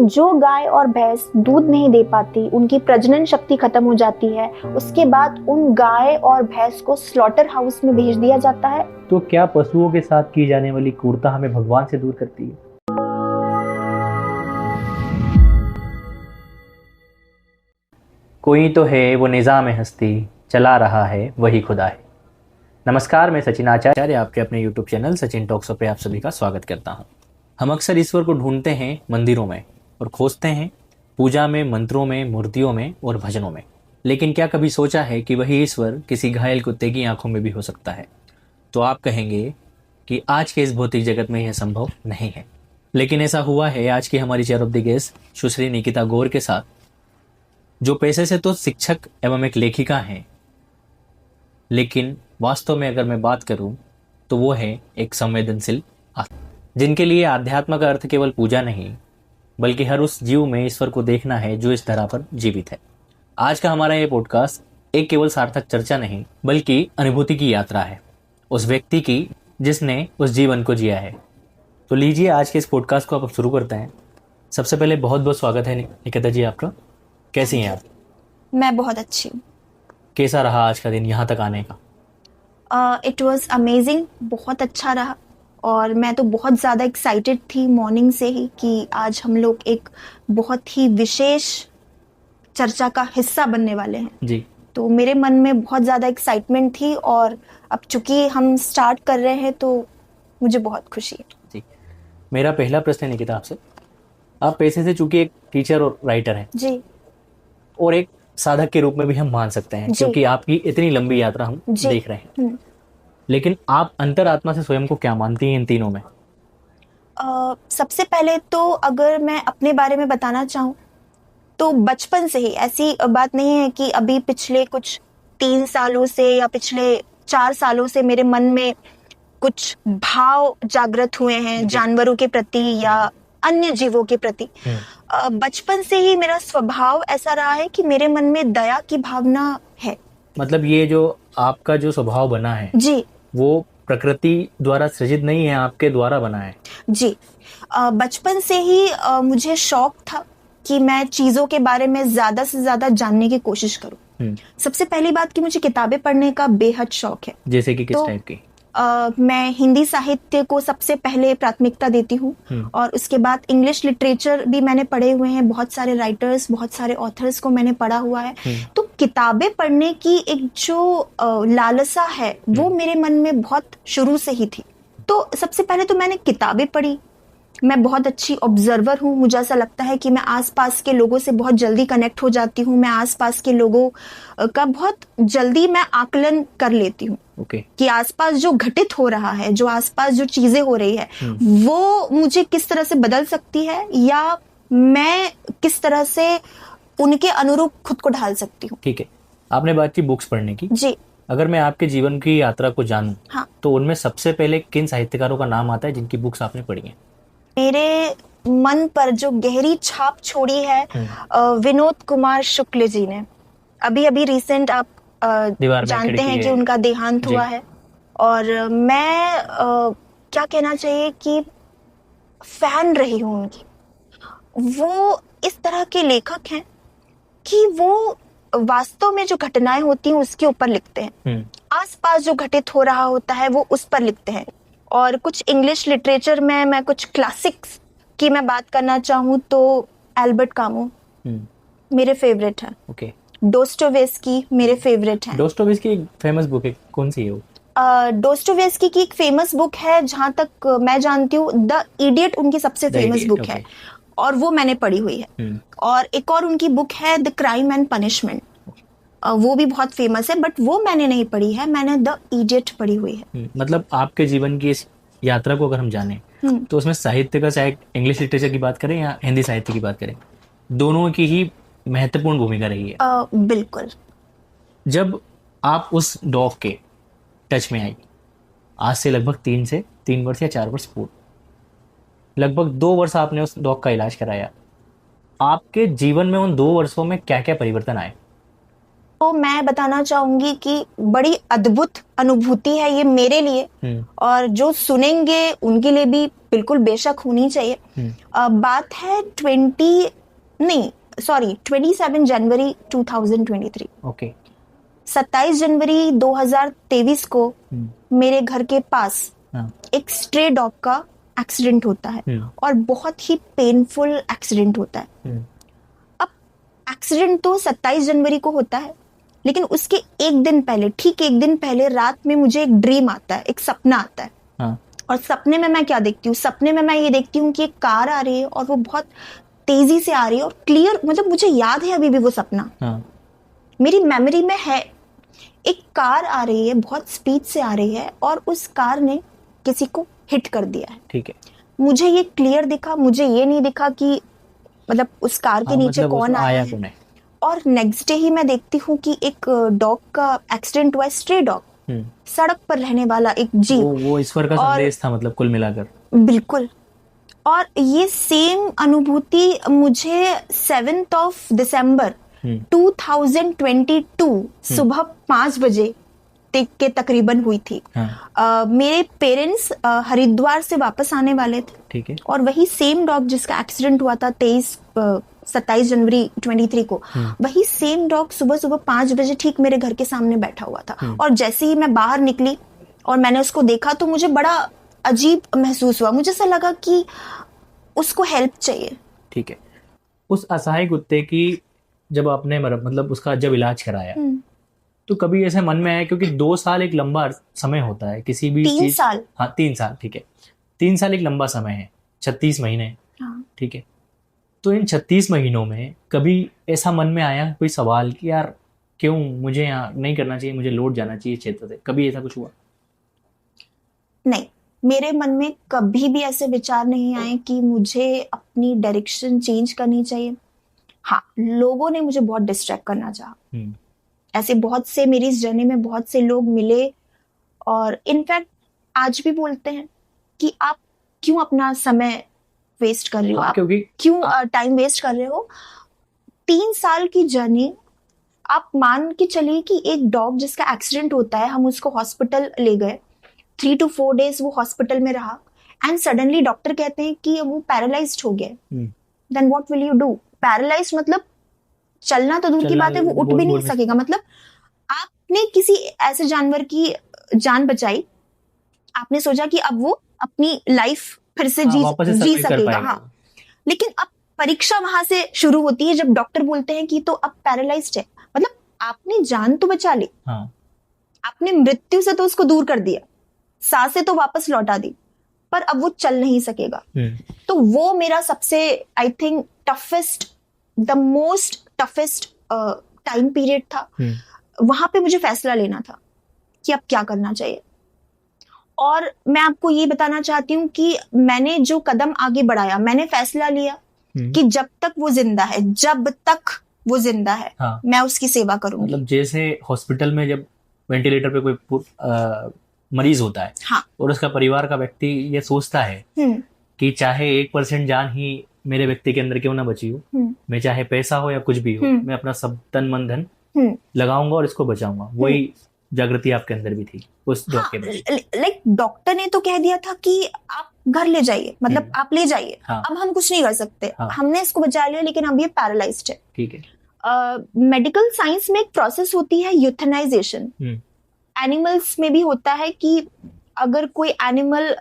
जो गाय और भैंस दूध नहीं दे पाती, उनकी प्रजनन शक्ति खत्म हो जाती है, उसके बाद उन गाय और भैंस को स्लॉटर हाउस में भेज दिया जाता है। तो क्या पशुओं के साथ की जाने वाली क्रूरता हमें भगवान से दूर करती है? कोई तो है वो निज़ाम हस्ती, चला रहा है वही खुदा है। नमस्कार, मैं सचिन आचार्य आपके अपने YouTube चैनल सचिन टॉक्स पे आप सभी का स्वागत करता हूं। हम अक्सर ईश्वर को ढूंढते हैं मंदिरों में और खोजते हैं पूजा में, मंत्रों में, मूर्तियों में और भजनों में। लेकिन क्या कभी सोचा है कि वही ईश्वर किसी घायल कुत्ते की आंखों में भी हो सकता है? तो आप कहेंगे कि आज के इस भौतिक जगत में यह संभव नहीं है, लेकिन ऐसा हुआ है आज की हमारी चेयर ऑफ द गेस्ट सुश्री निकिता गौर के साथ, जो पेशे से तो शिक्षक एवं एक लेखिका हैं, लेकिन वास्तव में अगर मैं बात करूं तो वो है एक संवेदनशील आत्मा, जिनके लिए आध्यात्म का अर्थ केवल पूजा नहीं बल्कि हर उस जीव में ईश्वर को देखना है जो इस धरा पर जीवित है। आज का हमारा ये पॉडकास्ट एक केवल सार्थक चर्चा नहीं बल्कि अनुभूति की यात्रा है, उस व्यक्ति की जिसने उस जीवन को जिया है। तो लीजिए आज के इस पॉडकास्ट को आप शुरू करते हैं। सबसे पहले बहुत बहुत स्वागत है निकिता जी आपका। कैसी हैं आप? मैं बहुत अच्छी हूँ। कैसा रहा आज का दिन यहाँ तक आने का? इट वॉज अमेजिंग, बहुत अच्छा रहा। और मैं तो बहुत ज़्यादा एक्साइटेड थी मॉर्निंग से ही कि आज हम लोग एक बहुत ही विशेष चर्चा का हिस्सा बनने वाले हैं जी। तो मेरे मन में बहुत ज़्यादा एक्साइटमेंट थी, और अब चूंकि हम स्टार्ट कर रहे हैं तो मुझे बहुत खुशी है। जी, मेरा पहला प्रश्न है निकिता आपसे। आप पेशे से चूंकि एक टीचर और राइटर हैं जी, और एक साधक के रूप में भी हम मान सकते हैं, क्योंकि आपकी इतनी लंबी यात्रा हम देख रहे हैं, लेकिन आप अंतरात्मा से स्वयं को क्या मानती हैं इन तीनों में? सबसे पहले तो अगर मैं अपने बारे में बताना चाहूँ तो बचपन से ही, ऐसी बात नहीं है कि अभी पिछले कुछ 3 सालों से या पिछले 4 सालों से मेरे मन में कुछ भाव जागृत हुए हैं जानवरों के प्रति या अन्य जीवों के प्रति। बचपन से ही मेरा स्वभाव ऐसा रहा है कि मेरे मन में दया की भावना है। मतलब ये जो आपका जो स्वभाव बना है जी, वो प्रकृति द्वारा सृजित नहीं है, आपके द्वारा बना है। जी, बचपन से ही मुझे शौक था कि मैं चीजों के बारे में ज्यादा से ज्यादा जानने की कोशिश करूं। सबसे पहली बात कि मुझे किताबें पढ़ने का बेहद शौक है। जैसे कि किस टाइप की? मैं हिंदी साहित्य को सबसे पहले प्राथमिकता देती हूँ, और उसके बाद इंग्लिश लिटरेचर भी मैंने पढ़े हुए हैं। बहुत सारे राइटर्स, बहुत सारे ऑथर्स को मैंने पढ़ा हुआ है। तो किताबें पढ़ने की एक जो लालसा है वो मेरे मन में बहुत शुरू से ही थी। तो सबसे पहले तो मैंने किताबें पढ़ी। मैं बहुत अच्छी ऑब्जर्वर हूँ। मुझे ऐसा लगता है कि मैं आसपास के लोगों से बहुत जल्दी कनेक्ट हो जाती हूँ। मैं आसपास के लोगों का बहुत जल्दी मैं आकलन कर लेती हूँ कि आसपास जो घटित हो रहा है, जो आसपास जो चीजें हो रही है, वो मुझे किस तरह से बदल सकती है या मैं किस तरह से उनके अनुरूप खुद को ढाल सकती हूँ। ठीक है, आपने बात की बुक्स पढ़ने की। जी, अगर मैं आपके जीवन की यात्रा को जानूं, हाँ, तो उनमें सबसे पहले किन साहित्यकारों का नाम आता है जिनकी बुक्स आपने पढ़ी हैं? मेरे मन पर जो गहरी छाप छोड़ी है विनोद कुमार शुक्ल जी ने। अभी अभी रिसेंट आप जानते हैं कि उनका देहांत हुआ है, और मैं क्या कहना चाहिए कि फैन रही हूँ उनकी। वो इस तरह के लेखक हैं कि वो वास्तव में जो घटनाएं होती हैं उसके ऊपर लिखते हैं। आसपास जो घटित हो रहा होता है वो उस पर लिखते हैं। और कुछ इंग्लिश लिटरेचर में मैं कुछ क्लासिक्स की मैं बात करना चाहूँ तो एल्बर्ट कामू मेरे फेवरेट है। डोस्टोवेस्की मेरे फेवरेट है। डोस्टोवेस्की एक फेमस बुक है, कौन सी है वो? डोस्टोवेस्की की एक फेमस बुक है, जहां तक मैं जानती हूँ द इडियट उनकी सबसे फेमस बुक है, और वो मैंने पढ़ी हुई है। और एक और उनकी बुक है द क्राइम एंड पनिशमेंट, वो भी बहुत फेमस है, बट वो मैंने नहीं पढ़ी है। मैंने द इडियट पढ़ी हुई है। मतलब आपके जीवन की इस यात्रा को अगर हम जाने तो उसमें साहित्य का, चाहे इंग्लिश लिटरेचर की बात करें या हिंदी साहित्य की बात करें, दोनों की ही महत्वपूर्ण भूमिका रही है। बिल्कुल। जब आप उस डॉग के टच में आई, आज से लगभग 3 वर्ष या 4 वर्ष पूर्व, लगभग 2 वर्ष आपने उस डॉग का इलाज कराया। आपके जीवन में उन 2 वर्षों में क्या क्या परिवर्तन आए? तो मैं बताना चाहूंगी कि बड़ी अद्भुत अनुभूति है ये मेरे लिए, और जो सुनेंगे उनके लिए भी बिल्कुल बेशक होनी चाहिए। बात है 27 जनवरी 2023। ओके। 27 जनवरी 2023 को मेरे घर के पास एक स्ट्रे डॉग का एक्सीडेंट होता है, और बहुत ही पेनफुल एक्सीडेंट होता है। अब एक्सीडेंट तो 27 जनवरी को होता है, लेकिन उसके ठीक एक दिन पहले रात में मुझे एक ड्रीम आता है, एक सपना आता है। और सपने में मैं क्या देखती हूँ? सपने में मैं ये देखती हूँ कि एक कार आ रही है और वो बहुत तेजी से आ रही है, और क्लियर, मतलब मुझे याद है अभी भी वो सपना, मेरी मेमोरी में है। एक कार आ रही है, बहुत स्पीड से आ रही है, और उस कार ने किसी को हिट कर दिया है। ठीक है। मुझे ये क्लियर दिखा, मुझे ये नहीं दिखा कि मतलब उस कार के नीचे मतलब कौन आया है। और नेक्स्ट डे ही मैं देखती हूँ कि एक डॉग का एक्सीडेंट हुआ है, स्ट्रे डॉग, सड़क पर रहने वाला एक जीव। वो ईश्वर का संदेश था, मतलब कुल मिलाकर। बिल्कुल। और ये सेम अनुभूति मुझे 7 दिसंबर 2022 सुबह 5 बजे के तकरीबन हुई थी। मेरे पेरेंट्स हरिद्वार से वापस आने वाले थे। ठीक है। और वही सेम डॉग जिसका एक्सीडेंट हुआ था 27 जनवरी 23 को, वही सेम डॉग सुबह सुबह 5 बजे ठीक मेरे घर के सामने बैठा हुआ था। और जैसे ही मैं बाहर निकली और मैंने उसको देखा तो मुझे बड़ा अजीब महसूस हुआ। मुझे ऐसा लगा कि उसको हेल्प चाहिए। ठीक है। उस असहाय कुत्ते की जब आपने मतलब उसका जब इलाज कराया, तो कभी ऐसे मन में आया, क्योंकि 2 साल एक लंबा समय होता है किसी भी 3 साल। हाँ 3 साल, ठीक है। 3 साल एक लंबा समय है, 36 महीने। ठीक है। तो इन 36 महीनों में कभी ऐसा मन में आया कोई सवाल कि यार क्यों मुझे यहाँ नहीं करना चाहिए, मुझे लौट जाना चाहिए क्षेत्र से? कभी ऐसा कुछ हुआ? नहीं, मेरे मन में कभी भी ऐसे विचार नहीं आए कि मुझे अपनी डायरेक्शन चेंज करनी चाहिए। हाँ, लोगों ने मुझे बहुत डिस्ट्रैक्ट करना चाहा। ऐसे बहुत से मेरी इस जर्नी में बहुत से लोग मिले, और इनफैक्ट आज भी बोलते हैं कि आप क्यों अपना समय वेस्ट कर रहे हो, आप क्यों टाइम वेस्ट कर रहे हो। 3 साल की जर्नी, आप मान के चलिए कि एक डॉग जिसका एक्सीडेंट होता है, हम उसको हॉस्पिटल ले गए, 3 to 4 days वो हॉस्पिटल में रहा, एंड सडनली डॉक्टर कहते हैं कि वो पैरालाइज्ड हो गया। Then what will you do? Paralysed मतलब चलना तो दूर की बात है, वो उठ भी नहीं सकेगा। मतलब आपने किसी ऐसे जानवर की जान बचाई, आपने सोचा कि अब वो अपनी लाइफ फिर से जी सकेगा। हाँ, लेकिन अब परीक्षा वहां से शुरू होती है जब डॉक्टर बोलते हैं कि तो अब पैरालाइज्ड है। मतलब आपने जान तो बचा ली, आपने मृत्यु से तो उसको दूर कर दिया, सांसें तो वापस लौटा दी, पर अब वो चल नहीं सकेगा। तो वो मेरा सबसे, I think, the most toughest time period था। वहां पे मुझे फैसला लेना था कि अब क्या करना चाहिए। और मैं आपको ये बताना चाहती हूँ कि मैंने जो कदम आगे बढ़ाया, मैंने फैसला लिया कि जब तक वो जिंदा है, मैं उसकी सेवा करूंगी। मतलब जैसे हॉस्पिटल में जब वेंटिलेटर पे कोई मरीज होता है, और उसका परिवार का व्यक्ति ये सोचता है कि चाहे 1% जान ही मेरे व्यक्ति के अंदर क्यों ना बची हो, मैं चाहे पैसा हो या कुछ भी हो, मैं अपना सब तन मन धन लगाऊंगा और इसको बचाऊंगा। वही जागृति आपके अंदर भी थी उस डॉग के बाद। लाइक डॉक्टर ने तो कह दिया था कि आप घर ले जाइए, मतलब आप ले जाइए। अब हम कुछ नहीं कर सकते। हमने इसको बचा लिया, लेकिन अब ये पैरालाइज्ड है। ठीक है। मेडिकल साइंस में एक प्रोसेस होती है यूथेनाइजेशन। एनिमल्स में भी होता है कि अगर कोई एनिमल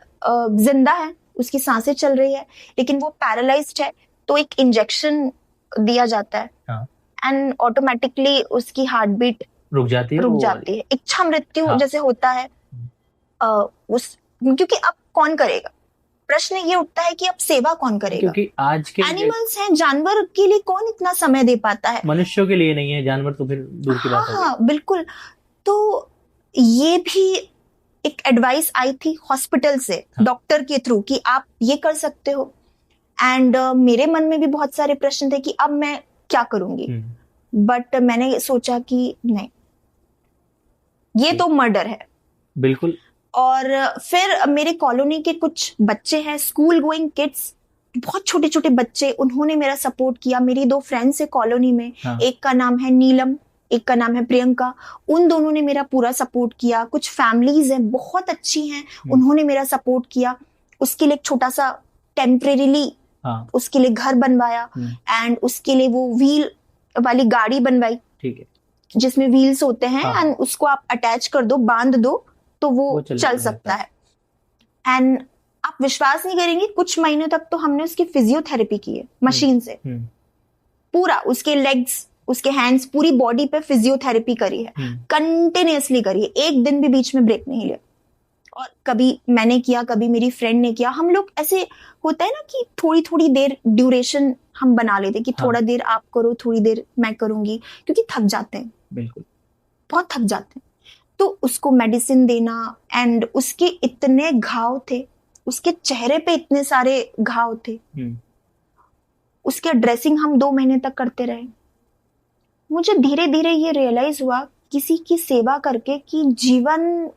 जिंदा है, उसकी सांसें चल रही है, लेकिन वो पैरालाइज्ड है, तो एक इंजेक्शन दिया जाता है, एंड ऑटोमेटिकली उसकी हार्ट बीट रुक जाती है। इच्छा मृत्यु जैसे होता है। क्योंकि अब कौन करेगा? प्रश्न ये उठता है कि अब सेवा कौन करेगा? क्योंकि आज के एनिमल्स हैं, जानवर के लिए कौन इतना समय दे पाता है? मनुष्यों के लिए नहीं है, जानवर तो फिर दूर की बात है। हाँ, बिल्कुल। तो ये भी एक एडवाइस आई थी हॉस्पिटल से, डॉक्टर के थ्रू, कि आप ये कर सकते हो। एंड मेरे मन में भी बहुत सारे प्रश्न थे कि अब मैं क्या करूंगी। बट मैंने सोचा कि नहीं, ये तो मर्डर है। बिल्कुल। और फिर मेरे कॉलोनी के कुछ बच्चे हैं, स्कूल गोइंग किड्स, बहुत छोटे छोटे बच्चे, उन्होंने मेरा सपोर्ट किया। मेरी 2 फ्रेंड्स है कॉलोनी में, एक का नाम है नीलम, एक का नाम है प्रियंका, उन दोनों ने मेरा पूरा सपोर्ट किया। कुछ फैमिलीज हैं बहुत अच्छी हैं, उन्होंने मेरा सपोर्ट किया। उसके लिए एक छोटा सा टेम्परेरीली उसके लिए घर बनवाया एंड उसके लिए वो व्हील वाली गाड़ी बनवाई, ठीक है, जिसमें व्हील्स होते हैं एंड उसको आप अटैच कर दो, बांध दो तो वो चल सकता है। एंड आप विश्वास नहीं करेंगे, कुछ महीनों तक तो हमने उसकी फिजियोथेरेपी की है मशीन से, पूरा उसके लेग्स, उसके हैंड्स, पूरी बॉडी पे फिजियोथेरेपी करी है, कंटिन्यूअसली करी है, एक दिन भी बीच में ब्रेक नहीं लिया। और कभी मैंने किया, कभी मेरी फ्रेंड ने किया। हम लोग ऐसे होता है ना कि थोड़ी थोड़ी देर ड्यूरेशन हम बना लेते कि थोड़ा देर आप करो, थोड़ी देर मैं करूंगी, क्योंकि थक जाते हैं, बिल्कुल बहुत थक जाते हैं। तो उसको मेडिसिन देना एंड उसके इतने घाव थे, उसके चेहरे पे इतने सारे घाव थे, उसके ड्रेसिंग हम 2 महीने तक करते रहे। मुझे धीरे धीरे ये रियलाइज हुआ किसी की सेवा करके कि जीवन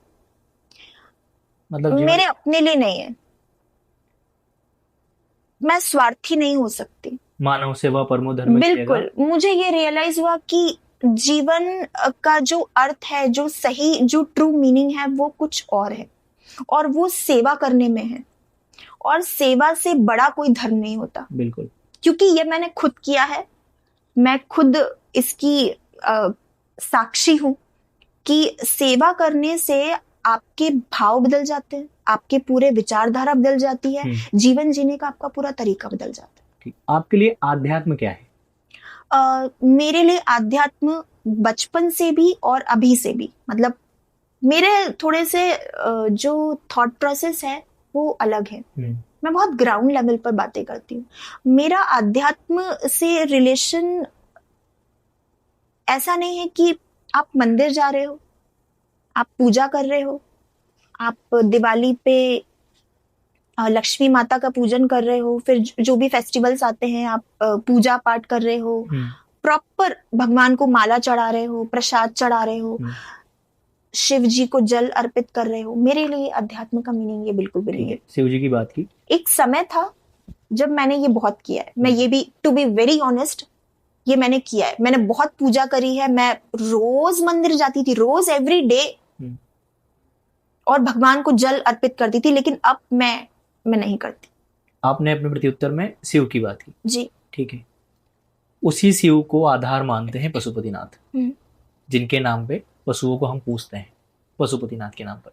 मतलब मेरे अपने लिए नहीं है, मैं स्वार्थी नहीं हो सकती, मानव सेवा परमो धर्म। बिल्कुल, मुझे ये रियलाइज हुआ कि जीवन का जो अर्थ है, जो सही, जो ट्रू मीनिंग है वो कुछ और है, और वो सेवा करने में है। और सेवा से बड़ा कोई धर्म नहीं होता, बिल्कुल, क्योंकि ये मैंने खुद किया है, मैं खुद इसकी साक्षी हूं कि सेवा करने से आपके भाव बदल जाते हैं, आपके पूरे विचारधारा बदल जाती है, जीवन जीने का आपका पूरा तरीका बदल जाता है। आपके लिए आध्यात्म क्या है? मेरे लिए आध्यात्म बचपन से भी और अभी से भी, मतलब मेरे थोड़े से जो थॉट प्रोसेस है वो अलग है। मैं बहुत ग्राउंड लेवल पर बातें करती हूँ। मेरा आध्यात्म से रिलेशन ऐसा नहीं है कि आप मंदिर जा रहे हो, आप पूजा कर रहे हो, आप दिवाली पे लक्ष्मी माता का पूजन कर रहे हो, फिर जो भी फेस्टिवल्स आते हैं आप पूजा पाठ कर रहे हो, प्रॉपर भगवान को माला चढ़ा रहे हो, प्रसाद चढ़ा रहे हो, शिव जी को जल अर्पित कर रहे हो। मेरे लिए अध्यात्म का मीनिंग ये बिल्कुल भी नहीं है। शिव जी की बात की, एक समय था जब मैंने ये बहुत किया है, मैं ये भी टू बी वेरी ऑनेस्ट, ये मैंने किया है, मैंने बहुत पूजा करी है, मैं रोज मंदिर जाती थी, रोज एवरी डे, और भगवान को जल अर्पित करती थी, लेकिन अब मैं नहीं करती। आपने अपने प्रत्युत्तर में शिव की बात की जी, ठीक है। उसी शिव को आधार मानते हैं पशुपतिनाथ, जिनके नाम पे पशुओं को हम पूजते हैं, पशुपतिनाथ के नाम पर।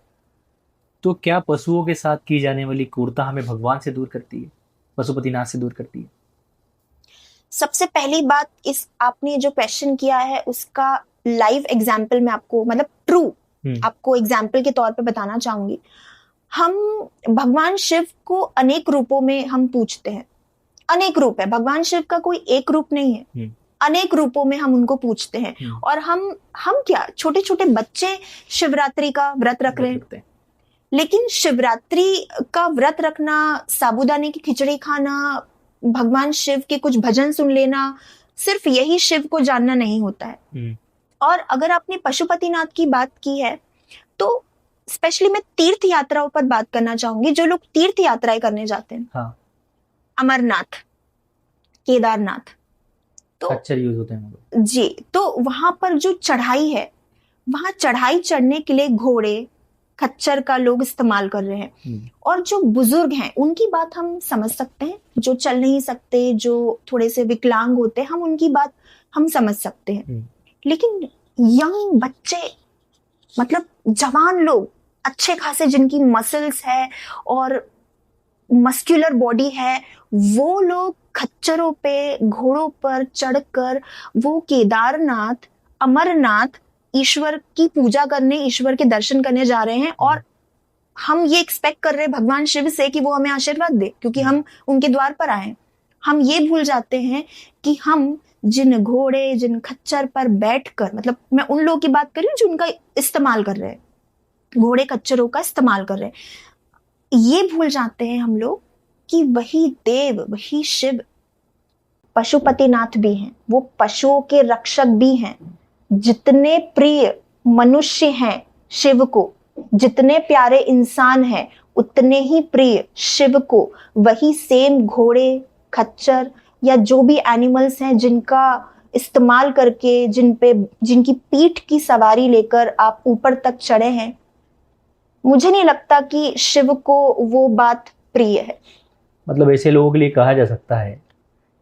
तो क्या पशुओं के साथ की जाने वाली क्रूरता हमें भगवान से दूर करती है, पशुपतिनाथ से दूर करती है? सबसे पहली बात, इस आपने जो क्वेश्चन किया है उसका लाइव एग्जाम्पल मैं आपको, मतलब ट्रू आपको एग्जाम्पल के तौर पे बताना चाहूंगी। हम भगवान शिव को अनेक रूपों में हम पूजते हैं, अनेक रूप है, भगवान शिव का कोई एक रूप नहीं है, अनेक रूपों में हम उनको पूजते हैं। और हम क्या, छोटे छोटे बच्चे शिवरात्रि का व्रत रख रहे हैं, लेकिन शिवरात्रि का व्रत रखना, साबूदाने की खिचड़ी खाना, भगवान शिव के कुछ भजन सुन लेना, सिर्फ यही शिव को जानना नहीं होता है। और अगर आपने पशुपतिनाथ की बात की है तो स्पेशली मैं तीर्थ यात्राओं पर बात करना चाहूंगी। जो लोग तीर्थ यात्राएं करने जाते हैं, हाँ, अमरनाथ, केदारनाथ, तो खच्चर यूज होते हैं जी, तो वहां पर जो चढ़ाई है, वहां चढ़ाई चढ़ने के लिए घोड़े, खच्चर का लोग इस्तेमाल कर रहे हैं। और जो बुजुर्ग हैं उनकी बात हम समझ सकते हैं, जो चल नहीं सकते, जो थोड़े से विकलांग होते हैं, हम उनकी बात हम समझ सकते हैं। लेकिन यंग बच्चे, मतलब जवान लोग, अच्छे खासे जिनकी मसल्स है और मस्कुलर बॉडी है, वो लोग खच्चरों पे, घोड़ों पर चढ़कर वो केदारनाथ, अमरनाथ, ईश्वर की पूजा करने, ईश्वर के दर्शन करने जा रहे हैं। और हम ये एक्सपेक्ट कर रहे हैं भगवान शिव से कि वो हमें आशीर्वाद दे, क्योंकि हम उनके द्वार पर आए हैं। हम ये भूल जाते हैं कि हम जिन घोड़े, जिन खच्चर पर बैठकर, मतलब मैं उन लोगों की बात कर रही हूँ जो उनका इस्तेमाल कर रहे हैं, घोड़े खच्चरों का इस्तेमाल कर रहे हैं, ये भूल जाते हैं हम लोग कि वही देव, वही शिव पशुपतिनाथ भी हैं, वो पशुओं के रक्षक भी हैं। जितने प्रिय मनुष्य हैं शिव को, जितने प्यारे इंसान हैं, उतने ही प्रिय शिव को वही सेम घोड़े, खच्चर या जो भी एनिमल्स हैं जिनका इस्तेमाल करके, जिनकी पीठ की सवारी लेकर आप ऊपर तक चढ़े हैं, मुझे नहीं लगता कि शिव को वो बात प्रिय है। मतलब ऐसे लोगों के लिए कहा जा सकता है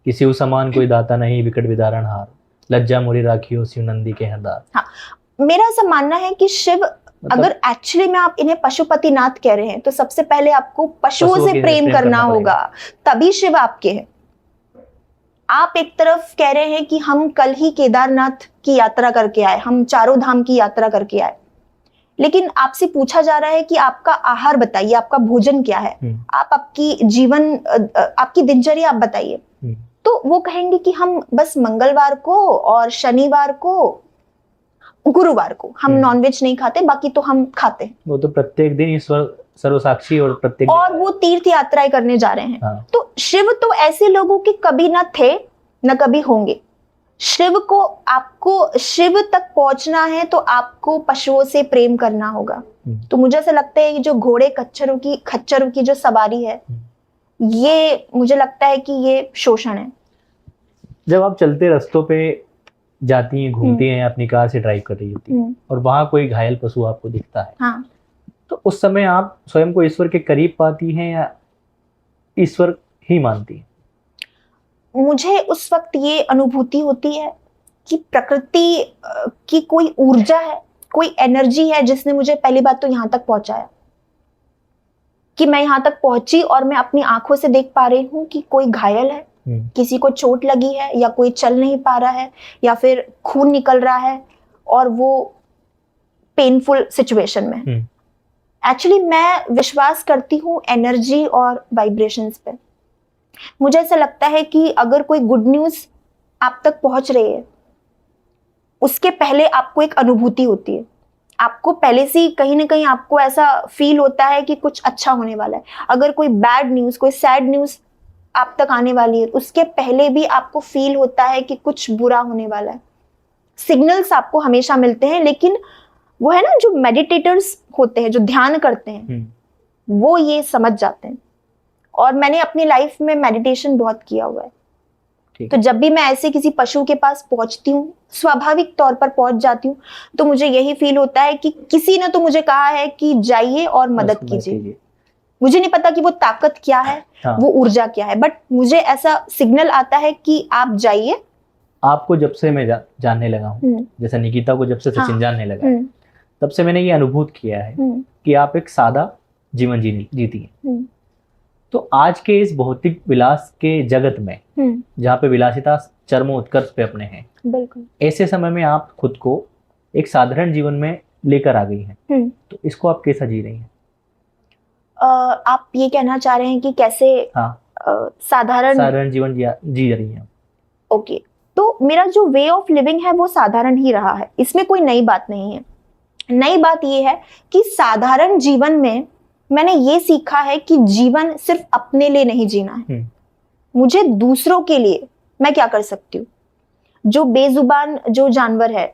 कि शिव समान कोई दाता नहीं, विकट विदारण हार, लज्जा मोरी राखियो शिव नंदी के हरदार। हाँ, मेरा ऐसा मानना है कि शिव, अगर एक्चुअली में आप इन्हें पशुपतिनाथ कह रहे हैं तो सबसे पहले आपको पशुओं से प्रेम करना होगा, तभी शिव आपके हैं। आप एक तरफ कह रहे हैं कि हम कल ही केदारनाथ की यात्रा करके आए, हम चारों धाम की यात्रा करके आए, लेकिन आपसे पूछा जा रहा है कि आपका आहार बताइए, आपका भोजन क्या है, आप आपकी दिनचर्या आप बताइए। तो वो कहेंगे कि हम बस मंगलवार को और शनिवार को, गुरुवार को हम नॉनवेज नहीं खाते, बाकी तो हम खाते हैं। वो तो प्रत्येक दिन ईश्वर सर्वसाक्षी और प्रत्येक, और वो तीर्थ यात्राएं करने जा रहे हैं। हाँ। तो शिव तो ऐसे लोगों के कभी ना थे न कभी होंगे। आपको शिव तक पहुंचना है तो आपको पशुओं से प्रेम करना होगा। तो मुझे ऐसा लगता है कि जो घोड़े खच्चरों की जो सवारी है, ये मुझे लगता है कि ये शोषण है। जब आप चलते रास्तों पे जाती हैं, घूमती हैं, अपनी कार से ड्राइव कर रही होती हैं और वहां कोई घायल पशु आपको दिखता है, हाँ, तो उस समय आप स्वयं को ईश्वर के करीब पाती हैं या ईश्वर ही मानती हैं? मुझे उस वक्त ये अनुभूति होती है कि प्रकृति की कोई ऊर्जा है, कोई एनर्जी है जिसने मुझे पहली बात तो यहाँ तक पहुंचाया, कि मैं यहाँ तक पहुंची और मैं अपनी आंखों से देख पा रही हूँ कि कोई घायल है, किसी को चोट लगी है, या कोई चल नहीं पा रहा है, या फिर खून निकल रहा है और वो पेनफुल सिचुएशन में। एक्चुअली मैं विश्वास करती हूँ एनर्जी और वाइब्रेशंस पे। मुझे ऐसा लगता है कि अगर कोई गुड न्यूज आप तक पहुंच रही है, उसके पहले आपको एक अनुभूति होती है, आपको पहले से ही कहीं ना कहीं आपको ऐसा फील होता है कि कुछ अच्छा होने वाला है। अगर कोई बैड न्यूज, कोई सैड न्यूज आप तक आने वाली है, उसके पहले भी आपको फील होता है कि कुछ बुरा होने वाला है। सिग्नल्स आपको हमेशा मिलते हैं, लेकिन वो है ना, जो मेडिटेटर्स होते हैं, जो ध्यान करते हैं, वो ये समझ जाते हैं। और मैंने अपनी लाइफ में मेडिटेशन बहुत किया हुआ है। तो जब भी मैं ऐसे किसी पशु के पास पहुंचती हूँ, स्वाभाविक तौर पर पहुंच जाती हूँ, तो मुझे यही फील होता है कि किसी ने तो मुझे कहा है कि जाइए और मदद कीजिए। मुझे नहीं पता कि वो ताकत क्या है, हाँ। वो ऊर्जा क्या है, बट मुझे ऐसा सिग्नल आता है कि आप जाइए। आपको जब से मैं जानने लगा हूँ, जैसे निकिता को जब से सचिन जानने लगा है, तब से मैंने ये अनुभूत किया है कि आप एक सादा जीवन जीती हैं। तो आज के इस भौतिक विलास के जगत में, जहाँ पे विलासिता चरमोत्कर्ष पे अपने हैं, बिल्कुल, ऐसे समय में आप खुद को एक साधारण जीवन में लेकर आ गई हैं। तो इसको आप कैसा जी रही हैं? आप ये कहना चाह रहे हैं कि कैसे, हाँ, साधारण जीवन जी रही हैं? ओके, तो मेरा जो वे ऑफ लिविंग है वो साधारण ही रहा है, इसमें कोई नई बात नहीं है। नई बात ये है कि साधारण जीवन में मैंने ये सीखा है कि जीवन सिर्फ अपने लिए नहीं जीना है, मुझे दूसरों के लिए मैं क्या कर सकती हूँ। जो बेजुबान जो जानवर है,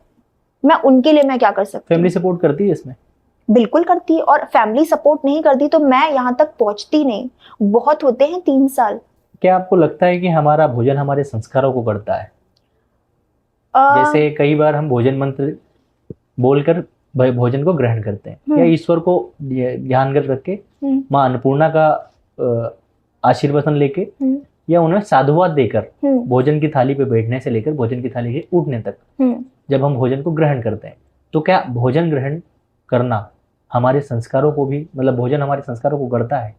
मैं उनके लिए मैं क्या कर सकती हूँ। फैमिली सपोर्ट करती है इसमें? बिल्कुल करती है, और फैमिली सपोर्ट नहीं करती तो मैं यहाँ तक पहुंचती नहीं। बहुत होते हैं 3 साल। क्या आपको लगता है कि हमारा भोजन हमारे संस्कारों को गढ़ता है? जैसे कई बार हम भोजन मंत्र बोलकर भोजन को ग्रहण करते हैं, या ईश्वर को ध्यान कर रख के माँ अन्नपूर्णा का आशीर्वाद लेके, या उन्हें साधुवाद देकर भोजन की थाली पे बैठने से लेकर भोजन की थाली के उठने तक जब हम भोजन को ग्रहण करते हैं, तो क्या भोजन ग्रहण करना हमारे संस्कारों को भी, मतलब भोजन हमारे संस्कारों को गढ़ता है?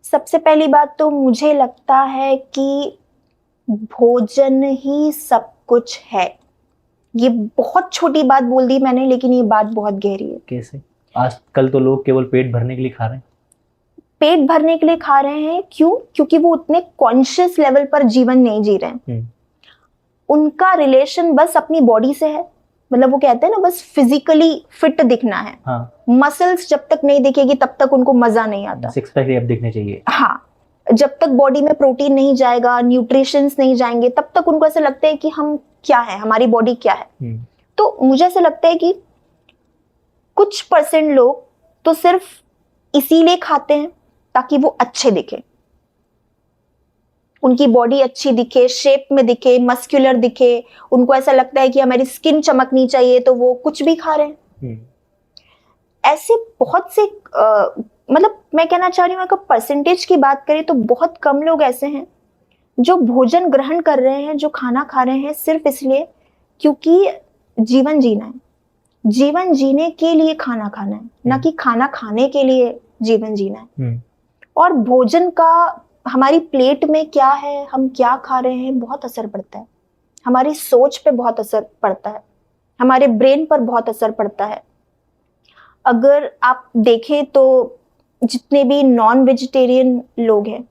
सबसे पहली बात तो मुझे लगता है कि भोजन ही सब कुछ है। ये बहुत छोटी बात बोल दी मैंने, लेकिन ये बात बहुत गहरी है। कैसे? आजकल तो लोग केवल पेट भरने के लिए खा रहे हैं। पेट भरने के लिए खा रहे हैं, क्यों? क्योंकि वो उतने कॉन्शियस लेवल पर जीवन नहीं जी रहे हैं। उनका रिलेशन बस अपनी बॉडी से है, मतलब वो कहते हैं ना, बस फिजिकली फिट दिखना है। हाँ। मसल्स जब तक नहीं दिखेगी तब तक उनको मजा नहीं आता। 6 पैक एब दिखने चाहिए। हाँ, जब तक बॉडी में प्रोटीन नहीं जाएगा, न्यूट्रिशंस नहीं जाएंगे, तब तक उनको ऐसा लगता है कि हम क्या है, हमारी बॉडी क्या है। तो मुझे ऐसा लगता है कि कुछ % लोग तो सिर्फ इसीलिए खाते हैं ताकि वो अच्छे दिखे। उनकी बॉडी अच्छी दिखे, शेप में दिखे, मस्कुलर दिखे, उनको ऐसा लगता है कि हमारी स्किन चमकनी चाहिए, तो वो कुछ भी खा रहे हैं। ऐसे बहुत से मतलब मैं कहना चाह रही हूँ, अगर परसेंटेज की बात करें तो बहुत कम लोग ऐसे हैं जो भोजन ग्रहण कर रहे हैं, जो खाना खा रहे हैं सिर्फ इसलिए क्योंकि जीवन जीना है। जीवन जीने के लिए खाना खाना है, ना कि खाना खाने के लिए जीवन जीना है। और भोजन का हमारी प्लेट में क्या है, हम क्या खा रहे हैं, बहुत असर पड़ता है। हमारी सोच पे बहुत असर पड़ता है, हमारे ब्रेन पर बहुत असर पड़ता है। अगर आप देखें तो जितने भी नॉन वेजिटेरियन लोग हैं,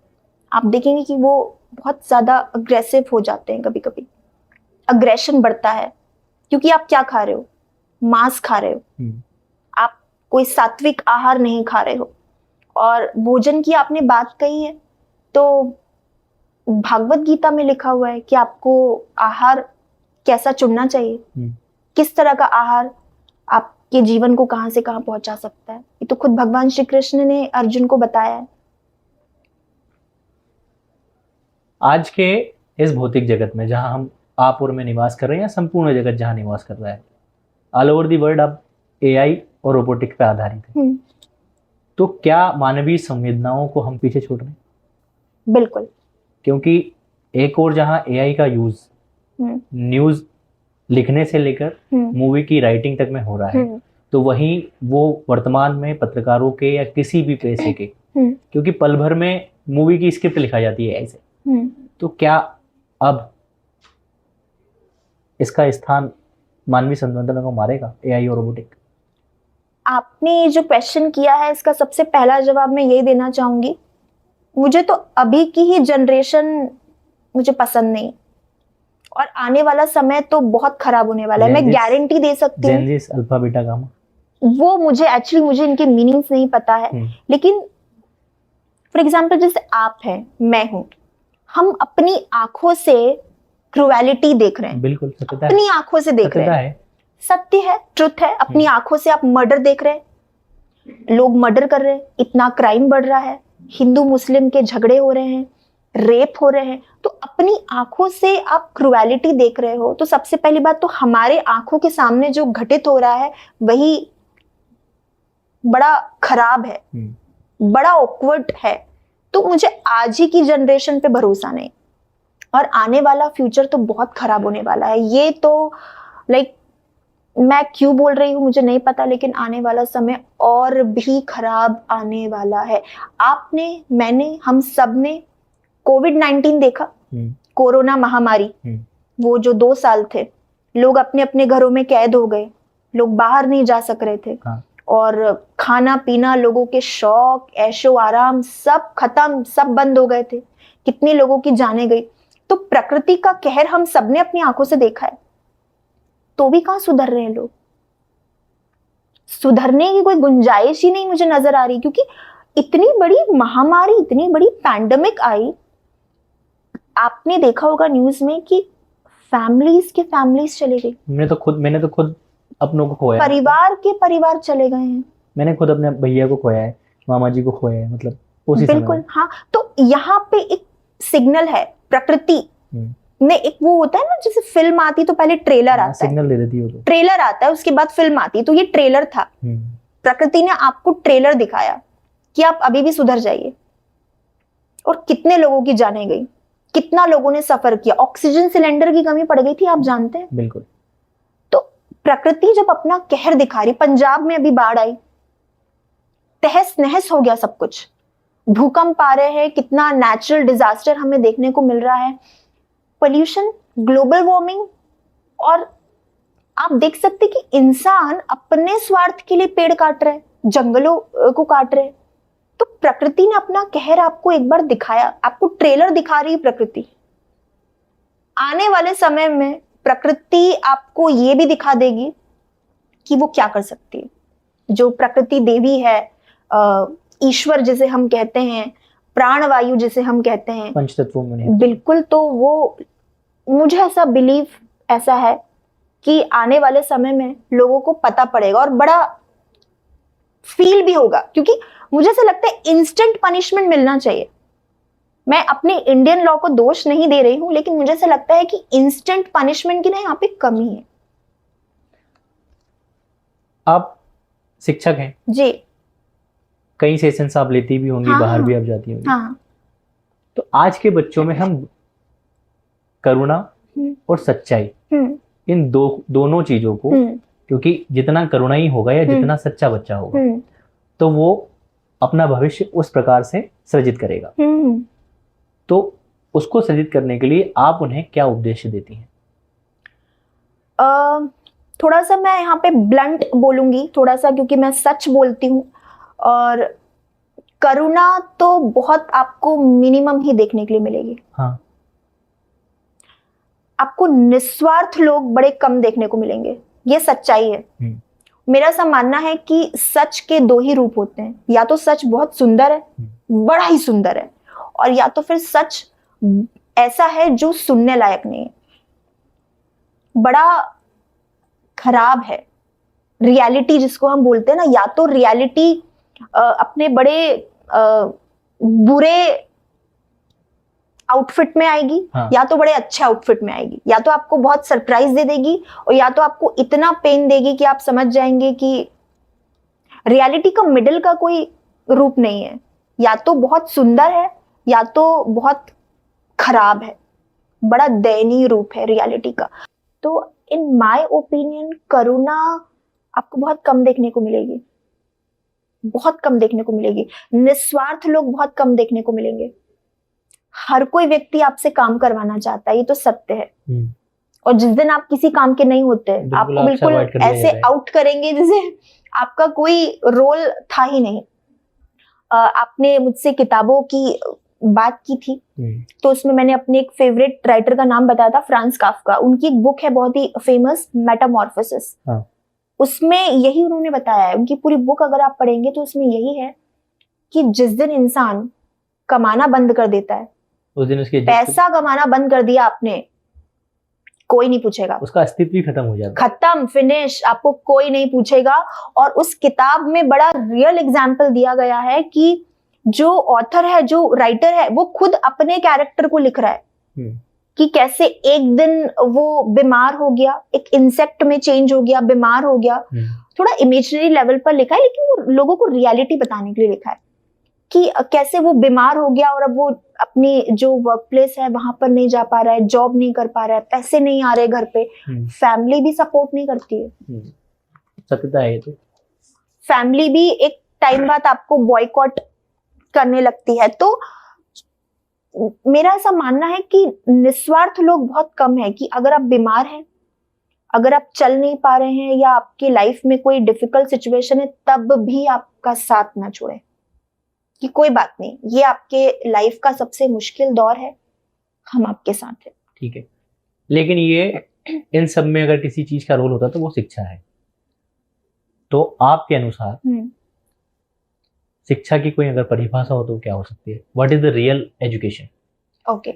आप देखेंगे कि वो बहुत ज़्यादा अग्रेसिव हो जाते हैं। कभी कभी अग्रेशन बढ़ता है क्योंकि आप क्या खा रहे हो, मांस खा रहे हो, आप कोई सात्विक आहार नहीं खा रहे हो। और भोजन की आपने बात कही है, तो भागवत गीता में लिखा हुआ है कि आपको आहार कैसा चुनना चाहिए, किस तरह का आहार आपके जीवन को कहां से कहां पहुंचा सकता है। ये तो खुद भगवान श्री कृष्ण ने अर्जुन को बताया है। आज के इस भौतिक जगत में जहां हम आप और मैं निवास कर रहे हैं, या संपूर्ण जगत जहां निवास कर रहा है, ऑल ओवर दी वर्ल्ड अब एआई और रोबोटिक पे आधारित है। तो क्या मानवीय संवेदनाओं को हम पीछे छोड़ रहे हैं? बिल्कुल। क्योंकि एक और जहां एआई का यूज न्यूज लिखने से लेकर मूवी की राइटिंग तक में हो रहा है, तो वहीं वो वर्तमान में पत्रकारों के या किसी भी पेशे के, क्योंकि पल भर में मूवी की स्क्रिप्ट लिखा जाती है ऐसे, तो क्या अब इसका स्थान मानवीय संवेदना को मारेगा एआई और रोबोटिक? आपने जो क्वेश्चन किया है, इसका सबसे पहला जवाब मैं यही देना चाहूंगी, मुझे तो अभी की ही जनरेशन मुझे पसंद नहीं, और आने वाला समय तो बहुत खराब होने वाला है। मैं गारंटी दे सकती हूँ। जेनज़ी, अल्फा, बीटा, गामा, वो मुझे इनके मीनिंग्स नहीं पता है, लेकिन फॉर एग्जाम्पल जैसे आप हैं, मैं हूं, हम अपनी आंखों से क्रूएलिटी देख रहे हैं। बिल्कुल, अपनी आंखों से देख रहे हैं, सत्य है, ट्रुथ है। अपनी आंखों से आप मर्डर देख रहे हैं, लोग मर्डर कर रहे हैं, इतना क्राइम बढ़ रहा है, हिंदू मुस्लिम के झगड़े हो रहे हैं, रेप हो रहे हैं, तो अपनी आंखों से आप क्रूएलिटी देख रहे हो। तो सबसे पहली बात तो हमारे आंखों के सामने जो घटित हो रहा है वही बड़ा खराब है, बड़ा ऑकवर्ड है। तो मुझे आज ही की जनरेशन पे भरोसा नहीं, और आने वाला फ्यूचर तो बहुत खराब होने वाला है। ये तो लाइक मैं क्यों बोल रही हूँ मुझे नहीं पता, लेकिन आने वाला समय और भी खराब आने वाला है। आपने, मैंने, हम सब ने कोविड-19 देखा, कोरोना महामारी, वो जो 2 साल थे, लोग अपने अपने घरों में कैद हो गए, लोग बाहर नहीं जा सक रहे थे, और खाना पीना, लोगों के शौक, ऐशो आराम सब खत्म, सब बंद हो गए थे। कितने लोगों की जानें गई। तो प्रकृति का कहर हम सबने अपनी आंखों से देखा है, तो भी कहां सुधर रहे हैं लोग। सुधरने की कोई गुंजाइश ही नहीं मुझे नजर आ रही, क्योंकि इतनी बड़ी महामारी, इतनी बड़ी पैंडेमिक आई। आपने देखा होगा न्यूज में कि फैमिलीज चले गई। मैंने तो खुद अपनों को खोया, परिवार चले गए हैं। मैंने खुद अपने भैया को खोया है, मामा जी को खोया है, मतलब उसी बिल्कुल। हाँ, तो यहाँ पे एक सिग्नल है प्रकृति ने। एक वो होता है ना, जैसे फिल्म आती तो पहले ट्रेलर आता है, सिग्नल दे देती है, ट्रेलर आता है, उसके बाद फिल्म आती। तो ये ट्रेलर था, प्रकृति ने आपको ट्रेलर दिखाया कि आप अभी भी सुधर जाइए। और कितने लोगों की जानें गई, कितना लोगों ने सफर किया, ऑक्सीजन सिलेंडर की कमी पड़ गई थी, आप जानते हैं। बिल्कुल। तो प्रकृति जब अपना कहर दिखा रही, पंजाब में अभी बाढ़ आई, तहस नहस हो गया सब कुछ, भूकंप आ रहे हैं, कितना नेचुरल डिजास्टर हमें देखने को मिल रहा है, पोल्यूशन, ग्लोबल वार्मिंग। और आप देख सकते कि इंसान अपने स्वार्थ के लिए पेड़ काट रहे हैं, जंगलों को काट रहे हैं। तो प्रकृति ने अपना कहर आपको एक बार दिखाया, आपको ट्रेलर दिखा रही है प्रकृति। आने वाले समय में प्रकृति आपको ये भी दिखा देगी कि वो क्या कर सकती है। जो प्रकृति देवी है, ईश्वर जिसे हम कहते हैं, प्राणवायु जिसे हम कहते हैं, पंचतत्वों में, बिल्कुल। तो वो मुझे ऐसा बिलीव ऐसा है कि आने वाले समय में लोगों को पता पड़ेगा और बड़ा फील भी होगा, क्योंकि मुझे ऐसा लगता है इंस्टेंट पनिशमेंट मिलना चाहिए। मैं अपने इंडियन लॉ को दोष नहीं दे रही हूं, लेकिन मुझे ऐसा लगता है कि इंस्टेंट पनिशमेंट की ना यहाँ पे कमी है। आप शिक्षक हैं जी। कई सेशंस आप लेती भी होंगी, हाँ, बाहर भी आप जाती होंगी। हाँ। तो आज के बच्चों में हम करुणा और सच्चाई इन दोनों चीजों को, क्योंकि जितना करुणाई होगा या जितना सच्चा बच्चा होगा तो वो अपना भविष्य उस प्रकार से सृजित करेगा। तो उसको सृजित करने के लिए आप उन्हें क्या उपदेश देती हैं? थोड़ा सा मैं यहाँ पे ब्लंट बोलूंगी, थोड़ा सा, क्योंकि मैं सच बोलती हूँ। और करुणा तो बहुत आपको मिनिमम ही देखने के लिए मिलेगी। हाँ। आपको निस्वार्थ लोग बड़े कम देखने को मिलेंगे, ये सच्चाई है। मेरा ऐसा मानना है कि सच के दो ही रूप होते हैं, या तो सच बहुत सुंदर है, बड़ा ही सुंदर है, और या तो फिर सच ऐसा है जो सुनने लायक नहीं है, बड़ा खराब है। रियलिटी जिसको हम बोलते हैं ना, या तो रियलिटी अपने बड़े बुरे आउटफिट में आएगी, हाँ। या तो बड़े अच्छे आउटफिट में आएगी, या तो आपको बहुत सरप्राइज दे देगी, और या तो आपको इतना पेन देगी कि आप समझ जाएंगे कि रियलिटी का मिडिल का कोई रूप नहीं है। या तो बहुत सुंदर है या तो बहुत खराब है, बड़ा दयनीय रूप है रियलिटी का। तो इन माय ओपिनियन करुणा आपको बहुत कम देखने को मिलेगी, बहुत कम देखने को मिलेगी। निस्वार्थ लोग बहुत कम देखने को मिलेंगे। हर कोई व्यक्ति आपसे काम करवाना चाहता है, ये तो सत्य है। और जिस दिन आप किसी काम के नहीं होते, आपको बिल्कुल ऐसे आउट करेंगे जैसे आपका कोई रोल था ही नहीं। आपने मुझसे किताबों की बात की थी, तो उसमें मैंने अपने एक फेवरेट राइटर का नाम बताया था, फ्रांस काफ्का। उनकी एक बुक है बहुत ही फेमस, मेटामॉर्फोसिस। उसमें यही उन्होंने बताया है। उनकी पूरी बुक अगर आप पढ़ेंगे तो उसमें यही है कि जिस दिन इंसान कमाना बंद कर देता है, उस दिन उसकी पैसा कमाना बंद कर दिया आपने, कोई नहीं पूछेगा, उसका अस्तित्व ही खत्म हो जाता है, खत्म, फिनिश, आपको कोई नहीं पूछेगा। और उस किताब में बड़ा रियल एग्जाम्पल दिया गया है कि जो ऑथर है, जो राइटर है, वो खुद अपने कैरेक्टर को लिख रहा है कि कैसे एक दिन वो बीमार हो गया, एक इंसेक्ट में चेंज हो गया, बीमार हो गया। थोड़ा इमेजिनरी लेवल पर लिखा है, लेकिन वो लोगों को रियलिटी बताने के लिए लिखा है कि कैसे वो बीमार हो गया और अब वो अपनी जो वर्क प्लेस है वहां पर नहीं जा पा रहा है, जॉब नहीं कर पा रहा है, पैसे नहीं आ रहे घर पे, फैमिली भी सपोर्ट नहीं करती है। सत्यता है ये तो। फैमिली भी एक टाइम बाद आपको बॉयकॉट करने लगती है। तो मेरा ऐसा मानना है कि निस्वार्थ लोग बहुत कम है, कि अगर आप बीमार हैं, अगर आप चल नहीं पा रहे हैं, या आपकी लाइफ में कोई डिफिकल्ट सिचुएशन है, तब भी आपका साथ ना छोड़े कि कोई बात नहीं, ये आपके लाइफ का सबसे मुश्किल दौर है, हम आपके साथ हैं। ठीक है, लेकिन ये इन सब में अगर किसी चीज का रोल होता तो वो शिक्षा है। तो आपके अनुसार शिक्षा की कोई अगर परिभाषा हो तो क्या हो सकती है? What is the real education? Okay,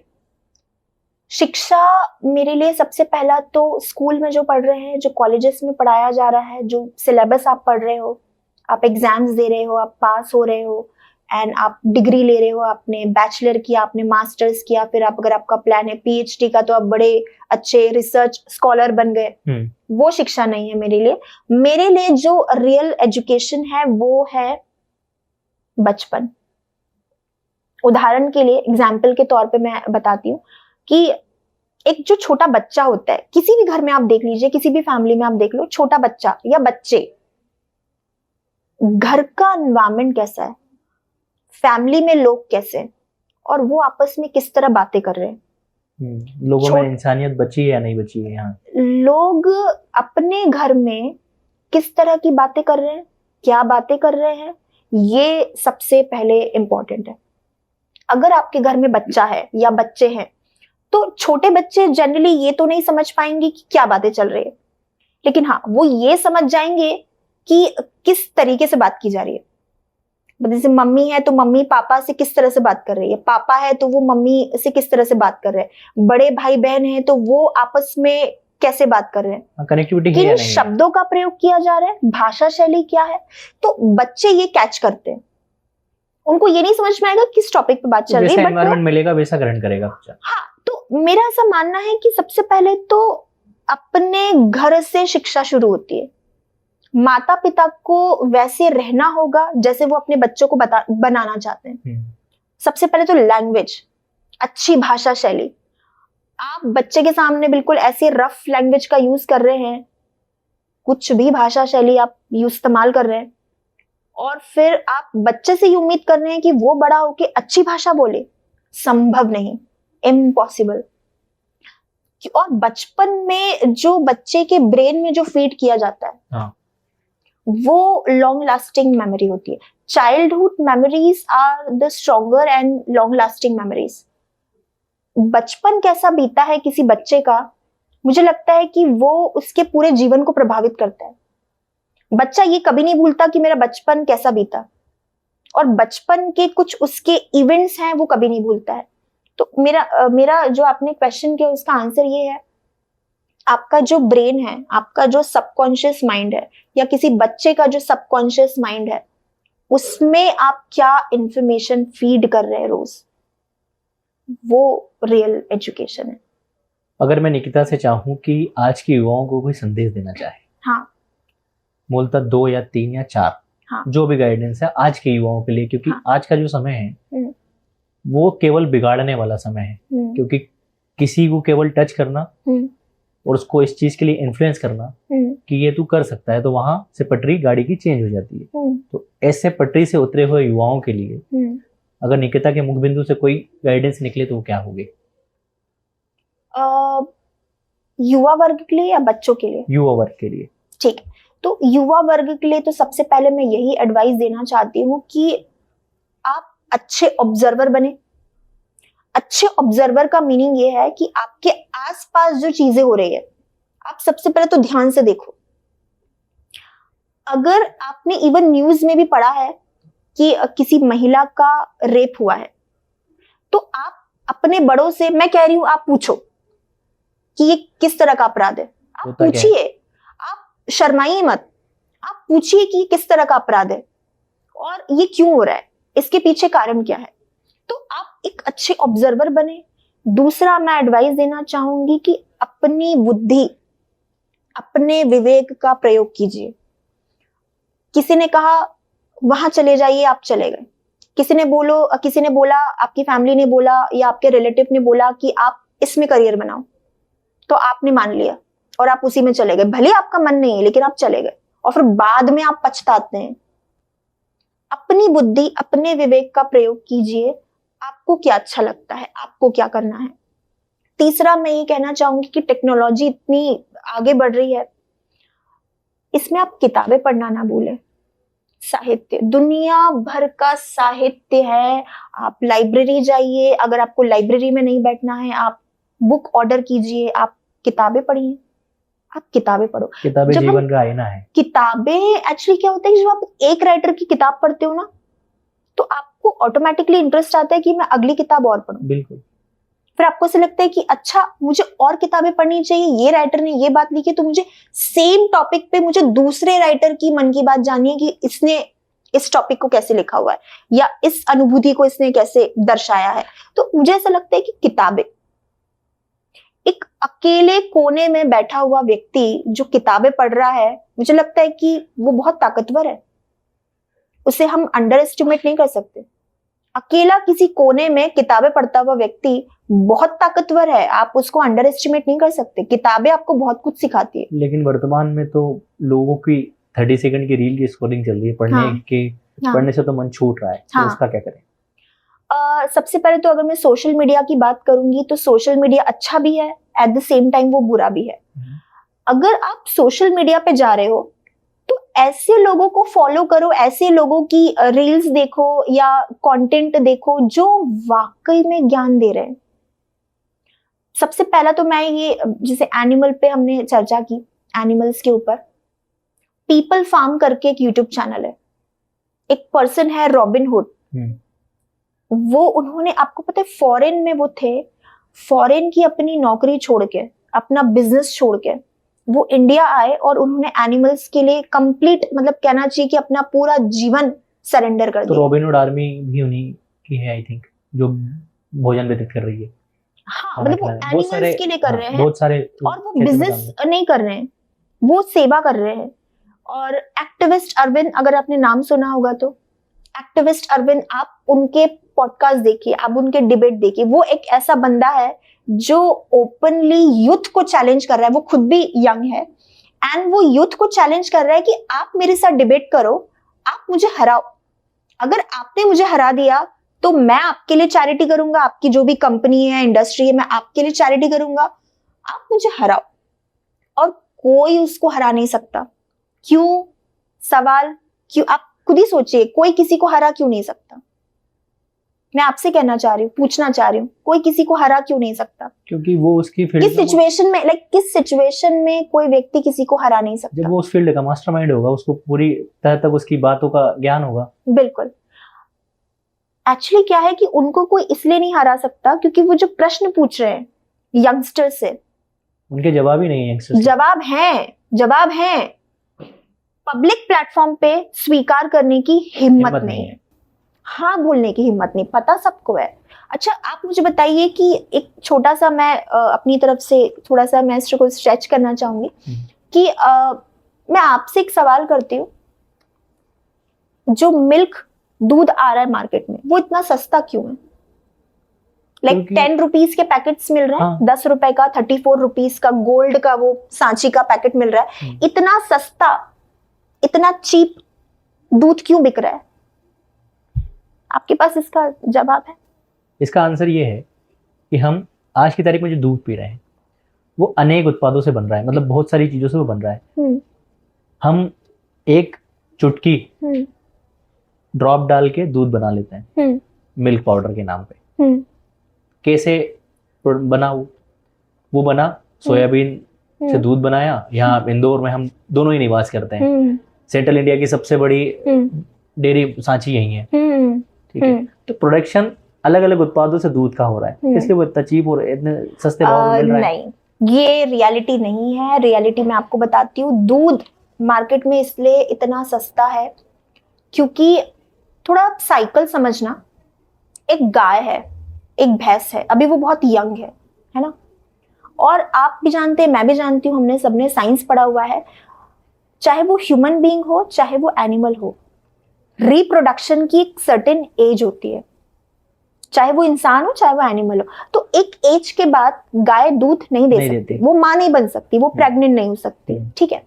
शिक्षा मेरे लिए सबसे पहला तो स्कूल में जो पढ़ रहे हैं, जो कॉलेजेस में पढ़ाया जा रहा है, जो सिलेबस आप पढ़ रहे हो, आप एग्जाम्स दे रहे हो, आप पास हो रहे हो, एंड आप डिग्री ले रहे हो, आपने बैचलर किया, आपने मास्टर्स किया, फिर आप, अगर आपका प्लान है पीएचडी का, तो आप बड़े अच्छे रिसर्च स्कॉलर बन गए। वो शिक्षा नहीं है मेरे लिए। मेरे लिए जो रियल एजुकेशन है वो है बचपन। उदाहरण के लिए, एग्जाम्पल के तौर पे मैं बताती हूँ कि एक जो छोटा बच्चा होता है, किसी भी घर में आप देख लीजिए, किसी भी फैमिली में आप देख लो, छोटा बच्चा या बच्चे, घर का एनवायरनमेंट कैसा है, फैमिली में लोग कैसे, और वो आपस में किस तरह बातें कर रहे हैं, लोगों में इंसानियत बची है या नहीं बची है, यहाँ लोग अपने घर में किस तरह की बातें कर रहे हैं, क्या बातें कर रहे हैं, ये सबसे पहले इंपॉर्टेंट है। अगर आपके घर में बच्चा है या बच्चे हैं, तो छोटे बच्चे जनरली ये तो नहीं समझ पाएंगे कि क्या बातें चल रही है, लेकिन हाँ, वो ये समझ जाएंगे कि किस तरीके से बात की जा रही है। जैसे मम्मी है तो मम्मी पापा से किस तरह से बात कर रही है, पापा है तो वो मम्मी से किस तरह से बात कर रहे हैं, बड़े भाई बहन है तो वो आपस में कैसे बात कर रहे हैं, कनेक्टिविटी किन शब्दों का प्रयोग किया जा रहा है, भाषा शैली क्या है। तो बच्चे ये कैच करते हैं, उनको ये नहीं समझ में आएगा किस टॉपिक पे बात चल रही है, जैसा बट एनवायरनमेंट मिलेगा वैसा ग्रहण करेगा बच्चा। हाँ, तो मेरा ऐसा मानना है कि सबसे पहले तो अपने घर से शिक्षा शुरू होती है। माता पिता को वैसे रहना होगा जैसे वो अपने बच्चों को बनाना चाहते हैं। सबसे पहले तो लैंग्वेज, अच्छी भाषा शैली। आप बच्चे के सामने बिल्कुल ऐसे रफ लैंग्वेज का यूज कर रहे हैं, कुछ भी भाषा शैली आप इस्तेमाल कर रहे हैं, और फिर आप बच्चे से ये उम्मीद कर रहे हैं कि वो बड़ा होके अच्छी भाषा बोले, संभव नहीं, इम्पॉसिबल। और बचपन में जो बच्चे के ब्रेन में जो फीड किया जाता है, हाँ, वो लॉन्ग लास्टिंग मेमोरी होती है। Childhood memories are the stronger and long lasting memories. बचपन कैसा बीता है किसी बच्चे का, मुझे लगता है कि वो उसके पूरे जीवन को प्रभावित करता है। बच्चा ये कभी नहीं भूलता कि मेरा बचपन कैसा बीता, और बचपन के कुछ उसके इवेंट्स हैं वो कभी नहीं भूलता है। तो मेरा जो आपने क्वेश्चन किया उसका आंसर ये है, आपका जो ब्रेन है, आपका जो सबकॉन्शियस माइंड है, या किसी बच्चे का जो सबकॉन्शियस माइंड है, उसमें आप क्या इंफॉर्मेशन फीड कर रहे हैं रोज, वो रियल एजुकेशन है। अगर मैं निकिता से चाहूँ कि आज के युवाओं को कोई संदेश देना चाहे, हाँ, मूलतः 2 या 3 या 4, हाँ, जो भी गाइडेंस है आज के युवाओं के लिए, क्योंकि हाँ, आज का जो समय है वो केवल बिगाड़ने वाला समय है, क्योंकि किसी को केवल टच करना और उसको इस चीज के लिए इन्फ्लुएंस करना कि ये तू कर सकता है, तो वहां से पटरी गाड़ी की चेंज हो जाती है। तो ऐसे पटरी से उतरे हुए युवाओं के लिए अगर निकिता के मुख बिंदु से कोई गाइडेंस निकले तो वो क्या होगी? युवा वर्ग के लिए या बच्चों के लिए? युवा वर्ग के लिए। ठीक, तो युवा वर्ग के लिए तो सबसे पहले मैं यही एडवाइस देना चाहती हूँ कि आप अच्छे ऑब्जर्वर बने। अच्छे ऑब्जर्वर का मीनिंग ये है कि आपके आसपास जो चीजें हो रही है, आप सबसे पहले तो ध्यान से देखो। अगर आपने इवन न्यूज में भी पढ़ा है कि किसी महिला का रेप हुआ है, तो आप अपने बड़ों से, मैं कह रही हूं, आप पूछो कि ये किस तरह का अपराध है। आप पूछिए, आप शर्माइए मत, आप पूछिए कि ये किस तरह का अपराध है और ये क्यों हो रहा है, इसके पीछे कारण क्या है। तो आप एक अच्छे ऑब्जर्वर बने। दूसरा मैं एडवाइस देना चाहूंगी कि अपनी बुद्धि, अपने विवेक का प्रयोग कीजिए। किसी ने कहा वहां चले जाइए, आप चले गए। किसी ने बोला, आपकी फैमिली ने बोला या आपके रिलेटिव ने बोला कि आप इसमें करियर बनाओ, तो आपने मान लिया और आप उसी में चले गए। भले आपका मन नहीं है लेकिन आप चले गए और फिर बाद में आप पछताते हैं। अपनी बुद्धि, अपने विवेक का प्रयोग कीजिए। आपको क्या अच्छा लगता है, आपको क्या करना है। तीसरा मैं ये कहना चाहूंगी कि टेक्नोलॉजी इतनी आगे बढ़ रही है, इसमें आप किताबें पढ़ना ना भूलें। साहित्य, दुनिया भर का साहित्य है। आप लाइब्रेरी जाइए, अगर आपको लाइब्रेरी में नहीं बैठना है, आप बुक ऑर्डर कीजिए, आप किताबें पढ़िए। आप किताबें पढ़ो। किताबें जीवन का आईना है। किताबें एक्चुअली क्या होता है कि जब आप एक राइटर की किताब पढ़ते हो ना, तो आपको ऑटोमेटिकली इंटरेस्ट आता है कि मैं अगली किताब और पढूं। बिल्कुल। फिर आपको ऐसा लगता है कि अच्छा मुझे और किताबें पढ़नी चाहिए, ये राइटर ने ये बात लिखी, तो मुझे सेम टॉपिक पे मुझे दूसरे राइटर की मन की बात जाननी है कि इसने इस टॉपिक को कैसे लिखा हुआ है या इस अनुभूति को इसने कैसे दर्शाया है। तो मुझे ऐसा लगता है कि किताबें, एक अकेले कोने में बैठा हुआ व्यक्ति जो किताबें पढ़ रहा है, मुझे लगता है कि वो बहुत ताकतवर है, उसे हम अंडर एस्टिमेट नहीं कर सकते। अकेला किसी कोने में किताबें पढ़ता हुआ व्यक्ति बहुत ताकतवर है, आप उसको अंडर एस्टिमेट नहीं कर सकते। किताबें आपको बहुत कुछ सिखाती है। लेकिन वर्तमान में तो लोगों की 30 सेकंड की रील की स्क्रॉलिंग चल रही है, पढ़ने से तो मन छूट रहा है। तो उसका क्या करें? सबसे पहले तो अगर मैं सोशल मीडिया की बात करूंगी तो सोशल मीडिया अच्छा भी है, एट द सेम टाइम वो बुरा भी है। अगर आप सोशल मीडिया पे जा रहे हो तो ऐसे लोगों को फॉलो करो, ऐसे लोगों की रील्स देखो या कंटेंट देखो जो वाकई में ज्ञान दे रहे हैं। सबसे पहला तो मैं ये, जैसे एनिमल पे हमने चर्चा की, एनिमल्स के ऊपर, पीपल फार्म करके एक यूट्यूब चैनल है, एक पर्सन है रॉबिन हुड। वो, उन्होंने, आपको पता है, फॉरेन में वो थे, फॉरेन की अपनी नौकरी छोड़ के, अपना बिजनेस छोड़ के वो इंडिया आए और उन्होंने एनिमल्स के लिए कंप्लीट, मतलब कहना चाहिए कि अपना पूरा जीवन सरेंडर कर तो दिया। रॉबिनहुड आर्मी भी उन्हीं की है आई थिंक, जो भोजन वितरित कर रही है। हाँ, मतलब वो एनिमल्स के लिए कर रहे हैं, बहुत सारे और वो बिजनेस नहीं कर रहे हैं, वो सेवा कर रहे हैं। और एक्टिविस्ट अरविंद, अगर आपने नाम सुना होगा तो, एक्टिविस्ट अरविंद, आप उनके पॉडकास्ट देखिए, आप उनके डिबेट देखिए। वो एक ऐसा बंदा है जो ओपनली यूथ को चैलेंज कर रहा है। वो खुद भी यंग है एंड वो यूथ को चैलेंज कर रहा है कि आप मेरे साथ डिबेट करो, आप मुझे हराओ। अगर आपने मुझे हरा दिया तो मैं आपके लिए चैरिटी करूंगा, आपकी जो भी कंपनी है, इंडस्ट्री है, मैं आपके लिए चैरिटी करूंगा, आप मुझे हराओ। और कोई उसको हरा नहीं सकता। क्यों? सवाल क्यों? आप खुद ही सोचिए, कोई किसी को हरा क्यों नहीं सकता? मैं आपसे कहना चाह रही हूँ, पूछना चाह रही हूँ, कोई किसी को हरा क्यों नहीं सकता? क्योंकि वो उसकी फील्ड किस सिचुएशन में, किस सिचुएशन में कोई व्यक्ति किसी को हरा नहीं सकता? जब वो उस फील्ड का मास्टरमाइंड होगा, उसको पूरी तरह तक उसकी बातों का ज्ञान होगा। बिल्कुल। एक्चुअली क्या है कि उनको कोई इसलिए नहीं हरा सकता क्योंकि वो जो प्रश्न पूछ रहे हैं यंगस्टर से, उनके जवाब ही नहीं है यंगस्टर से। जवाब है पब्लिक प्लेटफॉर्म पे स्वीकार करने की हिम्मत नहीं है, हाँ बोलने की हिम्मत नहीं। पता सबको है। अच्छा, आप मुझे बताइए कि एक छोटा सा मैं अपनी तरफ से थोड़ा सा मैं इसको स्ट्रेच करना चाहूंगी कि मैं आपसे एक सवाल करती हूँ, जो मिल्क दूध आ रहा है मार्केट में, वो इतना सस्ता क्यों है? लाइक 10 रुपीज के पैकेट्स मिल रहे हैं, हाँ। 10 रुपए का, 34 रुपीज का गोल्ड का वो सांची का पैकेट मिल रहा है। इतना सस्ता, इतना चीप दूध क्यों बिक रहा है? आपके पास इसका जवाब है? इसका आंसर ये है कि हम आज की तारीख में जो दूध पी रहे हैं वो अनेक उत्पादों से बन रहा है, मतलब बहुत सारी चीजों से वो बन रहा है। हम एक चुटकी ड्रॉप डाल के दूध बना लेते हैं मिल्क पाउडर के नाम पे। कैसे बना? वो बना सोयाबीन से दूध बनाया। यहाँ इंदौर में हम दोनों ही निवास करते हैं। सेंट्रल इंडिया की सबसे बड़ी डेयरी सांची यही है, ठीक है। तो प्रोडक्शन अलग अलग उत्पादों से दूध का हो रहा है, इसलिए वो इतना चीप और इतने सस्ते भाव में मिल रहा है। नहीं, ये रियलिटी नहीं है। रियलिटी मैं आपको बताती हूँ। दूध मार्केट में इसलिए इतना सस्ता है क्योंकि, थोड़ा साइकिल समझना, एक गाय है, एक भैंस है, अभी वो बहुत यंग है ना? और आप भी जानते हैं, मैं भी जानती हूँ, हमने सबने साइंस पढ़ा हुआ है, चाहे वो ह्यूमन बीइंग हो चाहे वो एनिमल हो, रिप्रोडक्शन की एक सर्टेन एज होती है, चाहे वो इंसान हो चाहे वो एनिमल हो। तो एक एज के बाद गाय दूध नहीं दे सकती, वो मां नहीं बन सकती, वो प्रेग्नेंट नहीं हो सकती, ठीक है।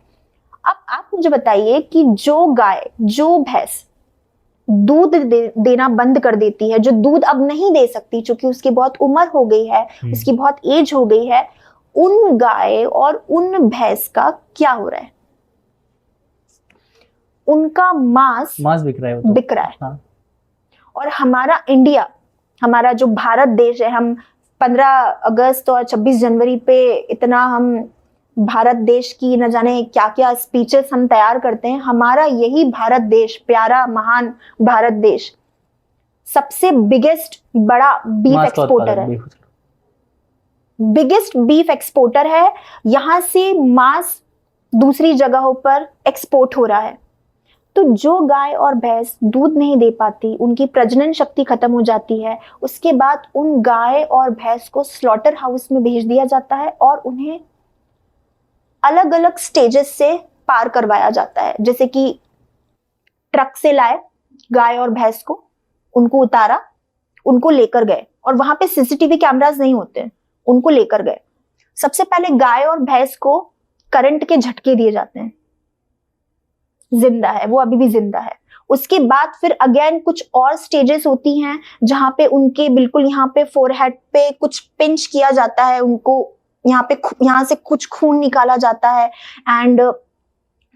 अब आप मुझे बताइए कि जो गाय, जो भैंस दूध देना बंद कर देती है, जो दूध अब नहीं दे सकती क्योंकि उसकी बहुत उम्र हो गई है, उसकी बहुत एज हो गई है, उन गाय और उन भैंस का क्या हो रहा है? उनका मांस बिक रहा है। हाँ। और हमारा इंडिया, हमारा जो भारत देश है, हम 15 अगस्त और 26 जनवरी पे इतना हम भारत देश की न जाने क्या क्या स्पीचेस हम तैयार करते हैं। हमारा यही भारत देश, प्यारा महान भारत देश, सबसे बिगेस्ट बड़ा बीफ एक्सपोर्टर है, बिगेस्ट बीफ एक्सपोर्टर है। यहां से मांस दूसरी जगहों पर एक्सपोर्ट हो रहा है। तो जो गाय और भैंस दूध नहीं दे पाती, उनकी प्रजनन शक्ति खत्म हो जाती है, उसके बाद उन गाय और भैंस को स्लॉटर हाउस में भेज दिया जाता है और उन्हें अलग अलग स्टेजेस से पार करवाया जाता है। जैसे कि ट्रक से लाए गाय और भैंस को, उनको उतारा, उनको लेकर गए, और वहां पे सीसीटीवी कैमरास नहीं होते, उनको लेकर गए। सबसे पहले गाय और भैंस को करंट के झटके दिए जाते हैं, जिंदा है वो, अभी भी जिंदा है। उसके बाद फिर अगेन कुछ और स्टेजेस होती हैं जहां पे उनके बिल्कुल यहाँ पे फोरहेड पे कुछ पिंच किया जाता है, उनको यहाँ से कुछ खून निकाला जाता है, एंड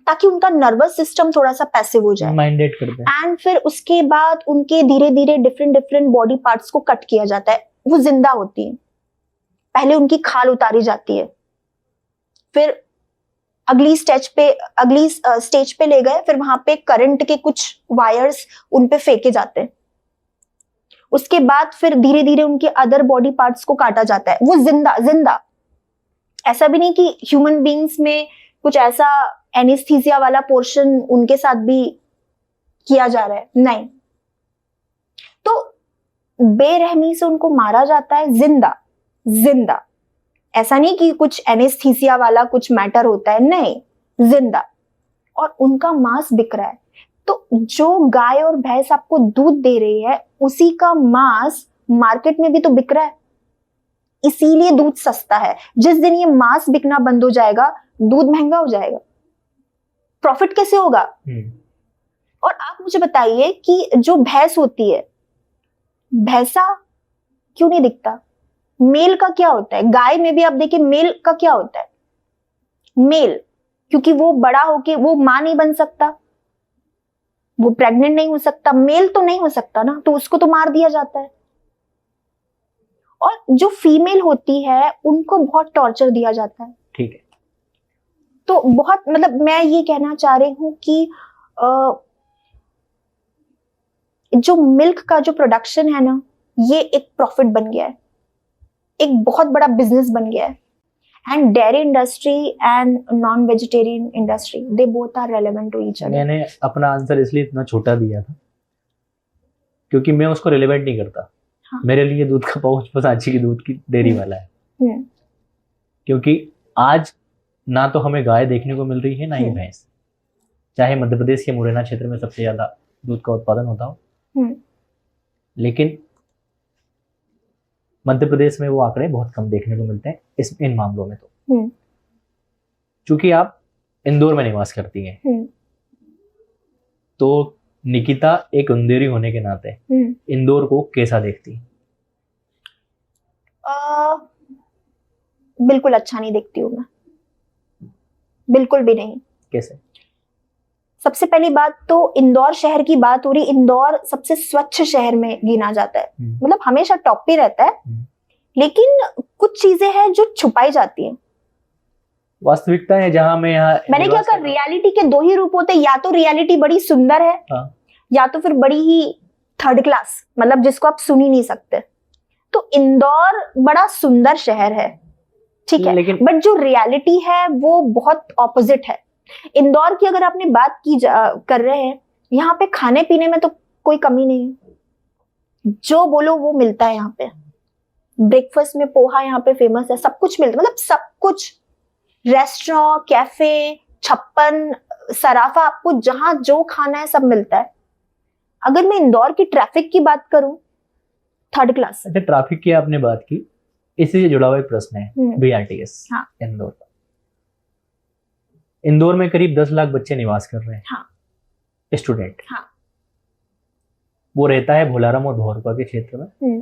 ताकि उनका नर्वस सिस्टम थोड़ा सा पैसिव हो जाए, माइंडेड करते हैं। एंड फिर उसके बाद उनके धीरे धीरे डिफरेंट बॉडी पार्ट्स को कट किया जाता है, वो जिंदा होती है। पहले उनकी खाल उतारी जाती है, फिर अगली स्टेज पे ले गए, फिर वहां पे करंट के कुछ वायर्स उन पे फेंके जाते हैं। उसके बाद फिर धीरे धीरे उनके अदर बॉडी पार्ट्स को काटा जाता है, वो जिंदा। ऐसा भी नहीं कि ह्यूमन बीइंग्स में कुछ ऐसा एनेस्थीसिया वाला पोर्शन उनके साथ भी किया जा रहा है, नहीं। तो बेरहमी से उनको मारा जाता है, जिंदा जिंदा। ऐसा नहीं कि कुछ एनेस्थीसिया वाला कुछ मैटर होता है, नहीं, जिंदा। और उनका मांस बिक रहा है। तो जो गाय और भैंस आपको दूध दे रही है, उसी का मांस मार्केट में भी तो बिक रहा है, इसीलिए दूध सस्ता है। जिस दिन ये मांस बिकना बंद हो जाएगा, दूध महंगा हो जाएगा, प्रॉफिट कैसे होगा? और आप मुझे बताइए कि जो भैंस होती है, भैंसा क्यों नहीं दिखता? मेल का क्या होता है? गाय में भी आप देखिए मेल का क्या होता है? मेल, क्योंकि वो बड़ा होके वो मां नहीं बन सकता, वो प्रेग्नेंट नहीं हो सकता, मेल तो नहीं हो सकता ना, तो उसको तो मार दिया जाता है। और जो फीमेल होती है उनको बहुत टॉर्चर दिया जाता है। ठीक है। तो बहुत, मतलब मैं ये कहना चाह रही हूं कि जो मिल्क का जो प्रोडक्शन है ना, ये एक प्रॉफिट बन गया है, एक बहुत बड़ा बिजनेस बन गया है। And dairy industry and non vegetarian industry, they both are relevant to each other. मैंने अपना आंसर इसलिए इतना छोटा दिया था क्योंकि मैं उसको रिलेवेंट नहीं करता। हाँ। मेरे लिए दूध का पाउच बस सांची की दूध की डेयरी वाला है। क्योंकि आज ना तो हमें गाय देखने को मिल रही है, ना ही भैंस। चाहे मध्य प्रदेश के मुरैना क्षेत्र में सबसे ज्यादा दूध का उत्पादन होता हो, लेकिन मध्य प्रदेश में वो आंकड़े बहुत कम देखने को मिलते हैं इन मामलों में। तो चूंकि आप इंदौर में निवास करती हैं, तो निकिता एक अंधेरी होने के नाते इंदौर को कैसा देखती? बिल्कुल अच्छा नहीं देखती हूँ मैं, बिल्कुल भी नहीं। कैसे? सबसे पहली बात तो इंदौर शहर की बात हो रही, इंदौर सबसे स्वच्छ शहर में गिना जाता है, मतलब हमेशा टॉप पे रहता है, लेकिन कुछ चीजें हैं जो छुपाई जाती हैं। वास्तविकता है जहां मैं मैंने क्या कहा, रियलिटी के दो ही रूप होते हैं, या तो रियलिटी बड़ी सुंदर है, या तो फिर बड़ी ही थर्ड क्लास, मतलब जिसको आप सुन ही नहीं सकते। तो इंदौर बड़ा सुंदर शहर है, ठीक है, बट जो रियलिटी है वो बहुत ऑपोजिट है। इंदौर की अगर आपने बात कर रहे हैं, यहाँ पे खाने पीने में तो कोई कमी नहीं है, जो बोलो वो मिलता है यहाँ पे। ब्रेकफास्ट में पोहा यहाँ पे फेमस है, सब कुछ मिलता है, मतलब सब कुछ, रेस्टोरेंट, कैफे, छप्पन, सराफा, आपको जहां जो खाना है सब मिलता है। अगर मैं इंदौर की ट्रैफिक की बात करूं, थर्ड क्लास। अच्छा, ट्रैफिक की आपने बात की, इससे जुड़ा हुआ एक प्रश्न है बीआरटीएस। हाँ। इंदौर में करीब 10 लाख बच्चे निवास कर रहे हैं। हाँ। स्टूडेंट। हाँ। वो रहता है भोलाराम और भौरपा के क्षेत्र में।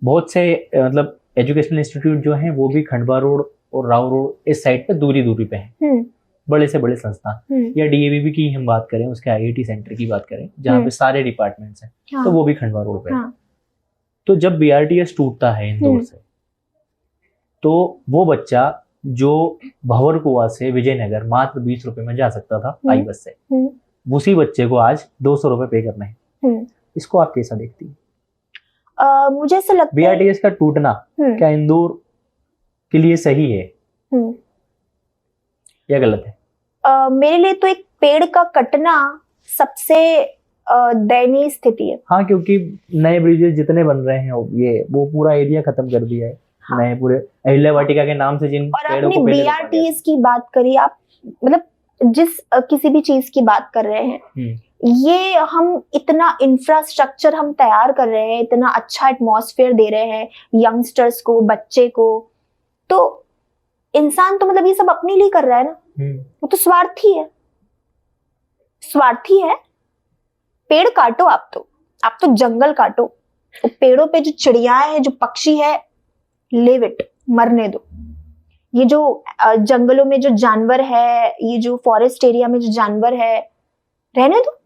बहुत से मतलब एजुकेशनल इंस्टीट्यूट जो हैं वो भी खंडवा रोड और राव रोड इस साइड पे दूरी पे हैं। बड़े से बड़े संस्थान, या डीएवीबी की हम बात करें, उसके आईआईटी सेंटर की बात करें जहाँ पे सारे डिपार्टमेंट्स हैं, तो वो भी खंडवा रोड पे है। तो जब बीआरटीएस टूटता है इंदौर से, तो वो बच्चा जो भंवरकुआ से विजयनगर मात्र 20 रुपए में जा सकता था आई बस से, उसी बच्चे को आज 200 रुपए पे करने हैं। इसको आप कैसा देखती हैं? मुझे ऐसा लगता है बीआरटीएस का टूटना क्या इंदौर के लिए सही है या गलत है? मेरे लिए तो एक पेड़ का कटना सबसे दयनीय स्थिति है। हाँ, क्योंकि नए ब्रिजेस जितने बन रहे हैं वो पूरा एरिया खत्म कर दिया है। हाँ। नए पूरे अहिल्या वाटिका के नाम से जिन पेड़ों को पहले बीआरटीएस की बात करी आप, मतलब जिस किसी भी चीज की बात कर रहे हैं, ये हम इतना इंफ्रास्ट्रक्चर हम तैयार कर रहे हैं, इतना अच्छा एटमॉस्फेयर दे रहे हैं यंगस्टर्स को, बच्चे को, तो इंसान तो मतलब ये सब अपने लिए कर रहा है ना, वो तो स्वार्थी है, स्वार्थी है। पेड़ काटो, आप तो जंगल काटो, तो पेड़ों पे जो चिड़िया है, जो पक्षी है, लिव इट, मरने दो। ये जो जंगलों में जो जानवर है, ये जो फॉरेस्ट एरिया में जो जानवर है, रहने दो।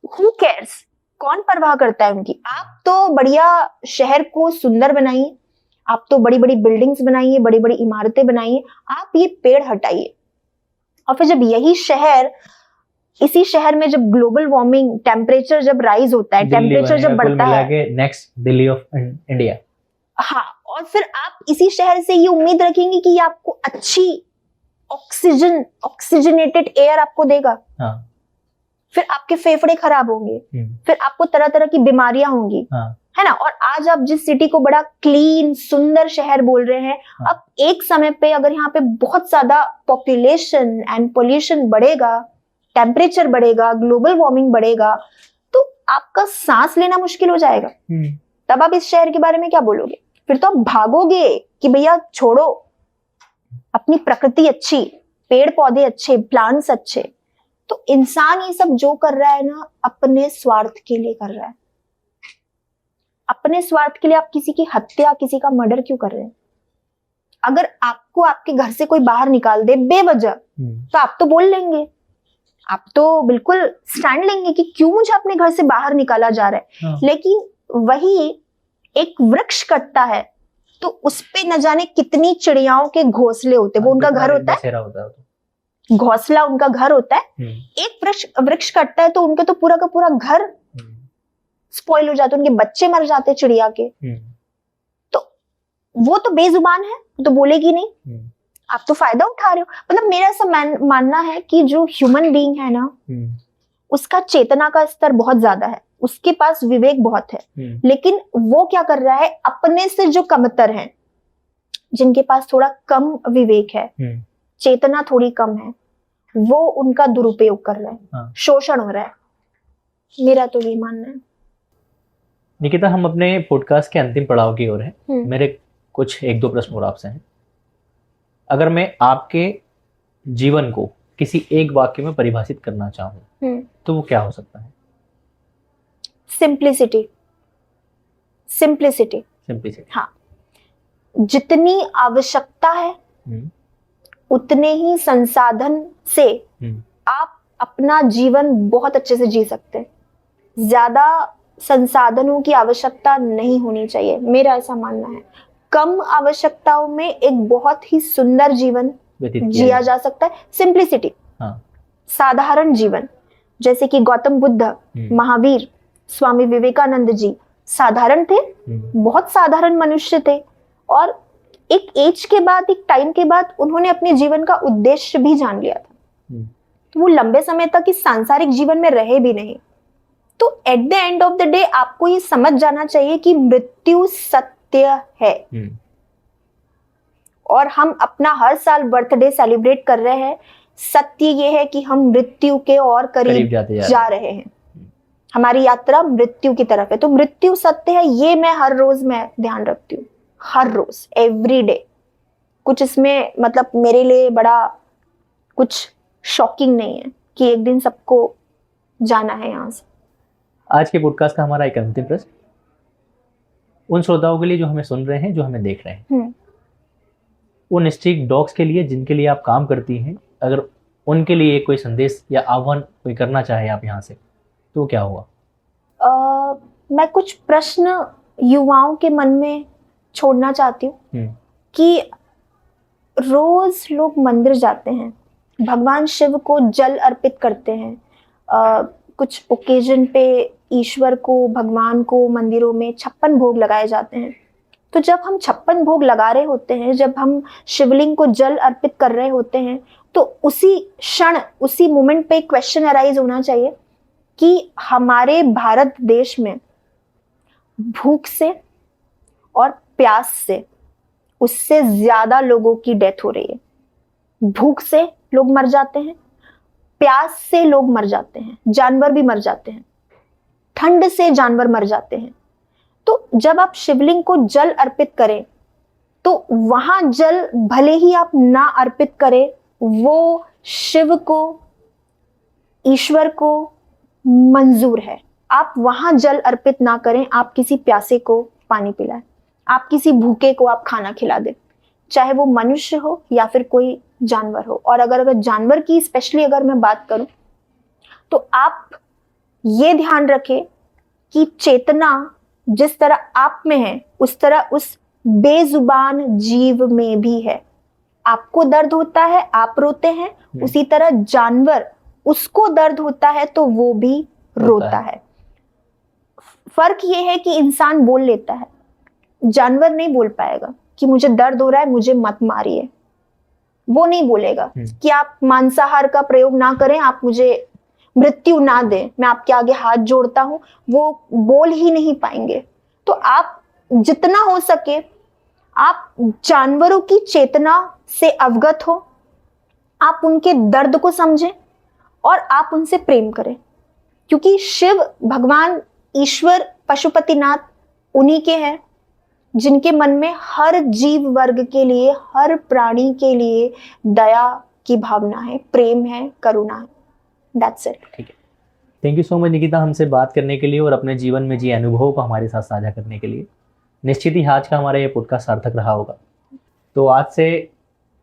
Who cares? कौन परवाह करता है उनकी? आप तो बढ़िया शहर को सुंदर बनाइए, आप तो बड़ी बड़ी बिल्डिंग्स बनाइए, बड़ी बड़ी इमारतें बनाइए, आप ये पेड़ हटाइए। और फिर जब यही शहर, इसी शहर में जब ग्लोबल वार्मिंग, टेम्परेचर जब राइज होता है, टेम्परेचर जब बढ़ता है, नेक्स्ट दिल्ली ऑफ इंडिया। हाँ, और फिर आप इसी शहर से ये उम्मीद रखेंगे कि ये आपको अच्छी ऑक्सीजनेटेड एयर आपको देगा। हाँ। फिर आपके फेफड़े खराब होंगे, फिर आपको तरह तरह की बीमारियां होंगी, है ना। और आज आप जिस सिटी को बड़ा क्लीन सुंदर शहर बोल रहे हैं, अब एक समय पे अगर यहाँ पे बहुत ज्यादा पॉपुलेशन एंड पोल्यूशन बढ़ेगा, टेम्परेचर बढ़ेगा, ग्लोबल वार्मिंग बढ़ेगा, तो आपका सांस लेना मुश्किल हो जाएगा। तब आप इस शहर के बारे में क्या बोलोगे? फिर तो आप भागोगे कि भैया छोड़ो, अपनी प्रकृति अच्छी, पेड़ पौधे अच्छे, प्लांट्स अच्छे। तो इंसान ये सब जो कर रहा है ना, अपने स्वार्थ के लिए कर रहा है। अपने स्वार्थ के लिए आप किसी की हत्या, किसी का मर्डर क्यों कर रहे हैं? अगर आपको आपके घर से कोई बाहर निकाल दे बेवजह, तो आप तो बोल लेंगे, आप तो बिल्कुल स्टैंड लेंगे कि क्यों मुझे अपने घर से बाहर निकाला जा रहा है। लेकिन वही एक वृक्ष कटता है तो उस पे न जाने कितनी चिड़ियाओं के घोंसले होते हैं, वो उनका घर होता है, घोंसला उनका घर होता है। एक वृक्ष कटता है तो उनका तो पूरा का पूरा घर स्पॉइल हो जाता है, उनके बच्चे मर जाते चिड़िया के। तो वो तो बेजुबान है, तो बोलेगी नहीं, आप तो फायदा उठा रहे हो। मतलब मेरा ऐसा मानना है कि जो ह्यूमन बीइंग है ना, उसका चेतना का स्तर बहुत ज्यादा है, उसके पास विवेक बहुत है, लेकिन वो क्या कर रहा है, अपने से जो कमतर हैं, जिनके पास थोड़ा कम विवेक है, चेतना थोड़ी कम है, वो उनका दुरुपयोग कर रहा है, शोषण हो रहा है। मेरा तो ये मानना है। निकिता, हम अपने पॉडकास्ट के अंतिम पड़ाव की ओर हैं। मेरे कुछ एक दो प्रश्न और आपसे हैं। अगर मैं आपके जीवन को किसी एक वाक्य में परिभाषित करना चाहूं, तो वो क्या हो सकता है? सिंप्लिसिटी। सिंप्लिसिटी। सिंप्लिसिटी। हाँ, जितनी आवश्यकता है उतने ही संसाधन से आप अपना जीवन बहुत अच्छे से जी सकते हैं। ज्यादा संसाधनों की आवश्यकता नहीं होनी चाहिए, मेरा ऐसा मानना है। कम आवश्यकताओं में एक बहुत ही सुंदर जीवन जिया जा सकता है। सिंप्लिसिटी। साधारण जीवन, जैसे कि गौतम बुद्ध, महावीर, स्वामी विवेकानंद जी साधारण थे, बहुत साधारण मनुष्य थे, और एक एज के बाद, एक टाइम के बाद उन्होंने अपने जीवन का उद्देश्य भी जान लिया था। तो वो लंबे समय तक इस सांसारिक जीवन में रहे भी नहीं। तो at the end of the day आपको ये समझ जाना चाहिए कि मृत्यु सत्य है। और हम अपना हर साल बर्थडे सेलिब्रेट कर रहे हैं। सत्य ये है कि हम मृत्यु के और करीब जा रहे हैं। हमारी यात्रा मृत्यु की तरफ है। तो मृत्यु सत्य है, ये मैं हर रोज में ध्यान रखती हूँ, हर रोज, एवरी डे। कुछ इसमें मतलब मेरे लिए बड़ा कुछ शॉकिंग नहीं है कि एक दिन सबको जाना है यहाँ से। आज के पॉडकास्ट का हमारा एक अंतिम प्रश्न उन श्रोताओं के लिए जो हमें सुन रहे हैं, जो हमें देख रहे हैं, उन स्ट्रीट डॉग्स के लिए जिनके लिए आप काम करती हैं, अगर उनके लिए कोई संदेश या आह्वान कोई करना चाहे आप यहाँ से, तो क्या होगा? मैं कुछ प्रश्न युवाओं के मन में छोड़ना चाहती हूँ कि रोज लोग मंदिर जाते हैं, भगवान शिव को जल अर्पित करते हैं, कुछ ओकेजन पे ईश्वर को, भगवान को मंदिरों में 56 भोग लगाए जाते हैं। तो जब हम 56 भोग लगा रहे होते हैं, जब हम शिवलिंग को जल अर्पित कर रहे होते हैं, तो उसी क्षण, उसी मोमेंट पे क्वेश्चन अराइज होना चाहिए कि हमारे भारत देश में भूख से और प्यास से उससे ज्यादा लोगों की डेथ हो रही है। भूख से लोग मर जाते हैं, प्यास से लोग मर जाते हैं, जानवर भी मर जाते हैं, ठंड से जानवर मर जाते हैं। तो जब आप शिवलिंग को जल अर्पित करें, तो वहां जल भले ही आप ना अर्पित करें, वो शिव को, ईश्वर को मंजूर है। आप वहां जल अर्पित ना करें, आप किसी प्यासे को पानी पिलाएं, आप किसी भूखे को आप खाना खिला दें, चाहे वो मनुष्य हो या फिर कोई जानवर हो। और अगर जानवर की स्पेशली अगर मैं बात करूं, तो आप ये ध्यान रखें कि चेतना जिस तरह आप में है, उस तरह उस बेजुबान जीव में भी है। आपको दर्द होता है, आप रोते हैं, उसी तरह जानवर, उसको दर्द होता है तो वो भी रोता है। फर्क ये है कि इंसान बोल लेता है, जानवर नहीं बोल पाएगा कि मुझे दर्द हो रहा है, मुझे मत मारिए। वो नहीं बोलेगा कि आप मांसाहार का प्रयोग ना करें, आप मृत्यु ना दे, मैं आपके आगे हाथ जोड़ता हूं, वो बोल ही नहीं पाएंगे। तो आप जितना हो सके आप जानवरों की चेतना से अवगत हो, आप उनके दर्द को समझें और आप उनसे प्रेम करें, क्योंकि शिव भगवान ईश्वर पशुपतिनाथ उन्हीं के हैं जिनके मन में हर जीव वर्ग के लिए, हर प्राणी के लिए दया की भावना है, प्रेम है, करुणा है। That's it. ठीक है, thank you so much Nikita हमसे बात करने के लिए और अपने जीवन में जी अनुभवों को हमारे साथ साझा करने के लिए। निश्चित ही आज का हमारा ये पॉडकास्ट सार्थक रहा होगा। तो आज से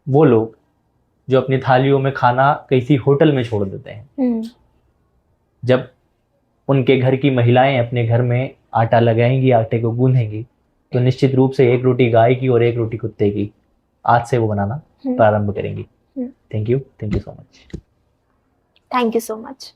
वो लोग जो अपनी थालियों में खाना किसी होटल में छोड़ देते हैं, जब उनके घर की महिलाएं अपने घर में आटा लगाएंगी, आटे को गूंथेंगी, तो निश्चित रूप से एक रोटी गाय की और एक रोटी कुत्ते की आज से वो बनाना प्रारंभ करेंगी। Thank you so much. Thank you so much.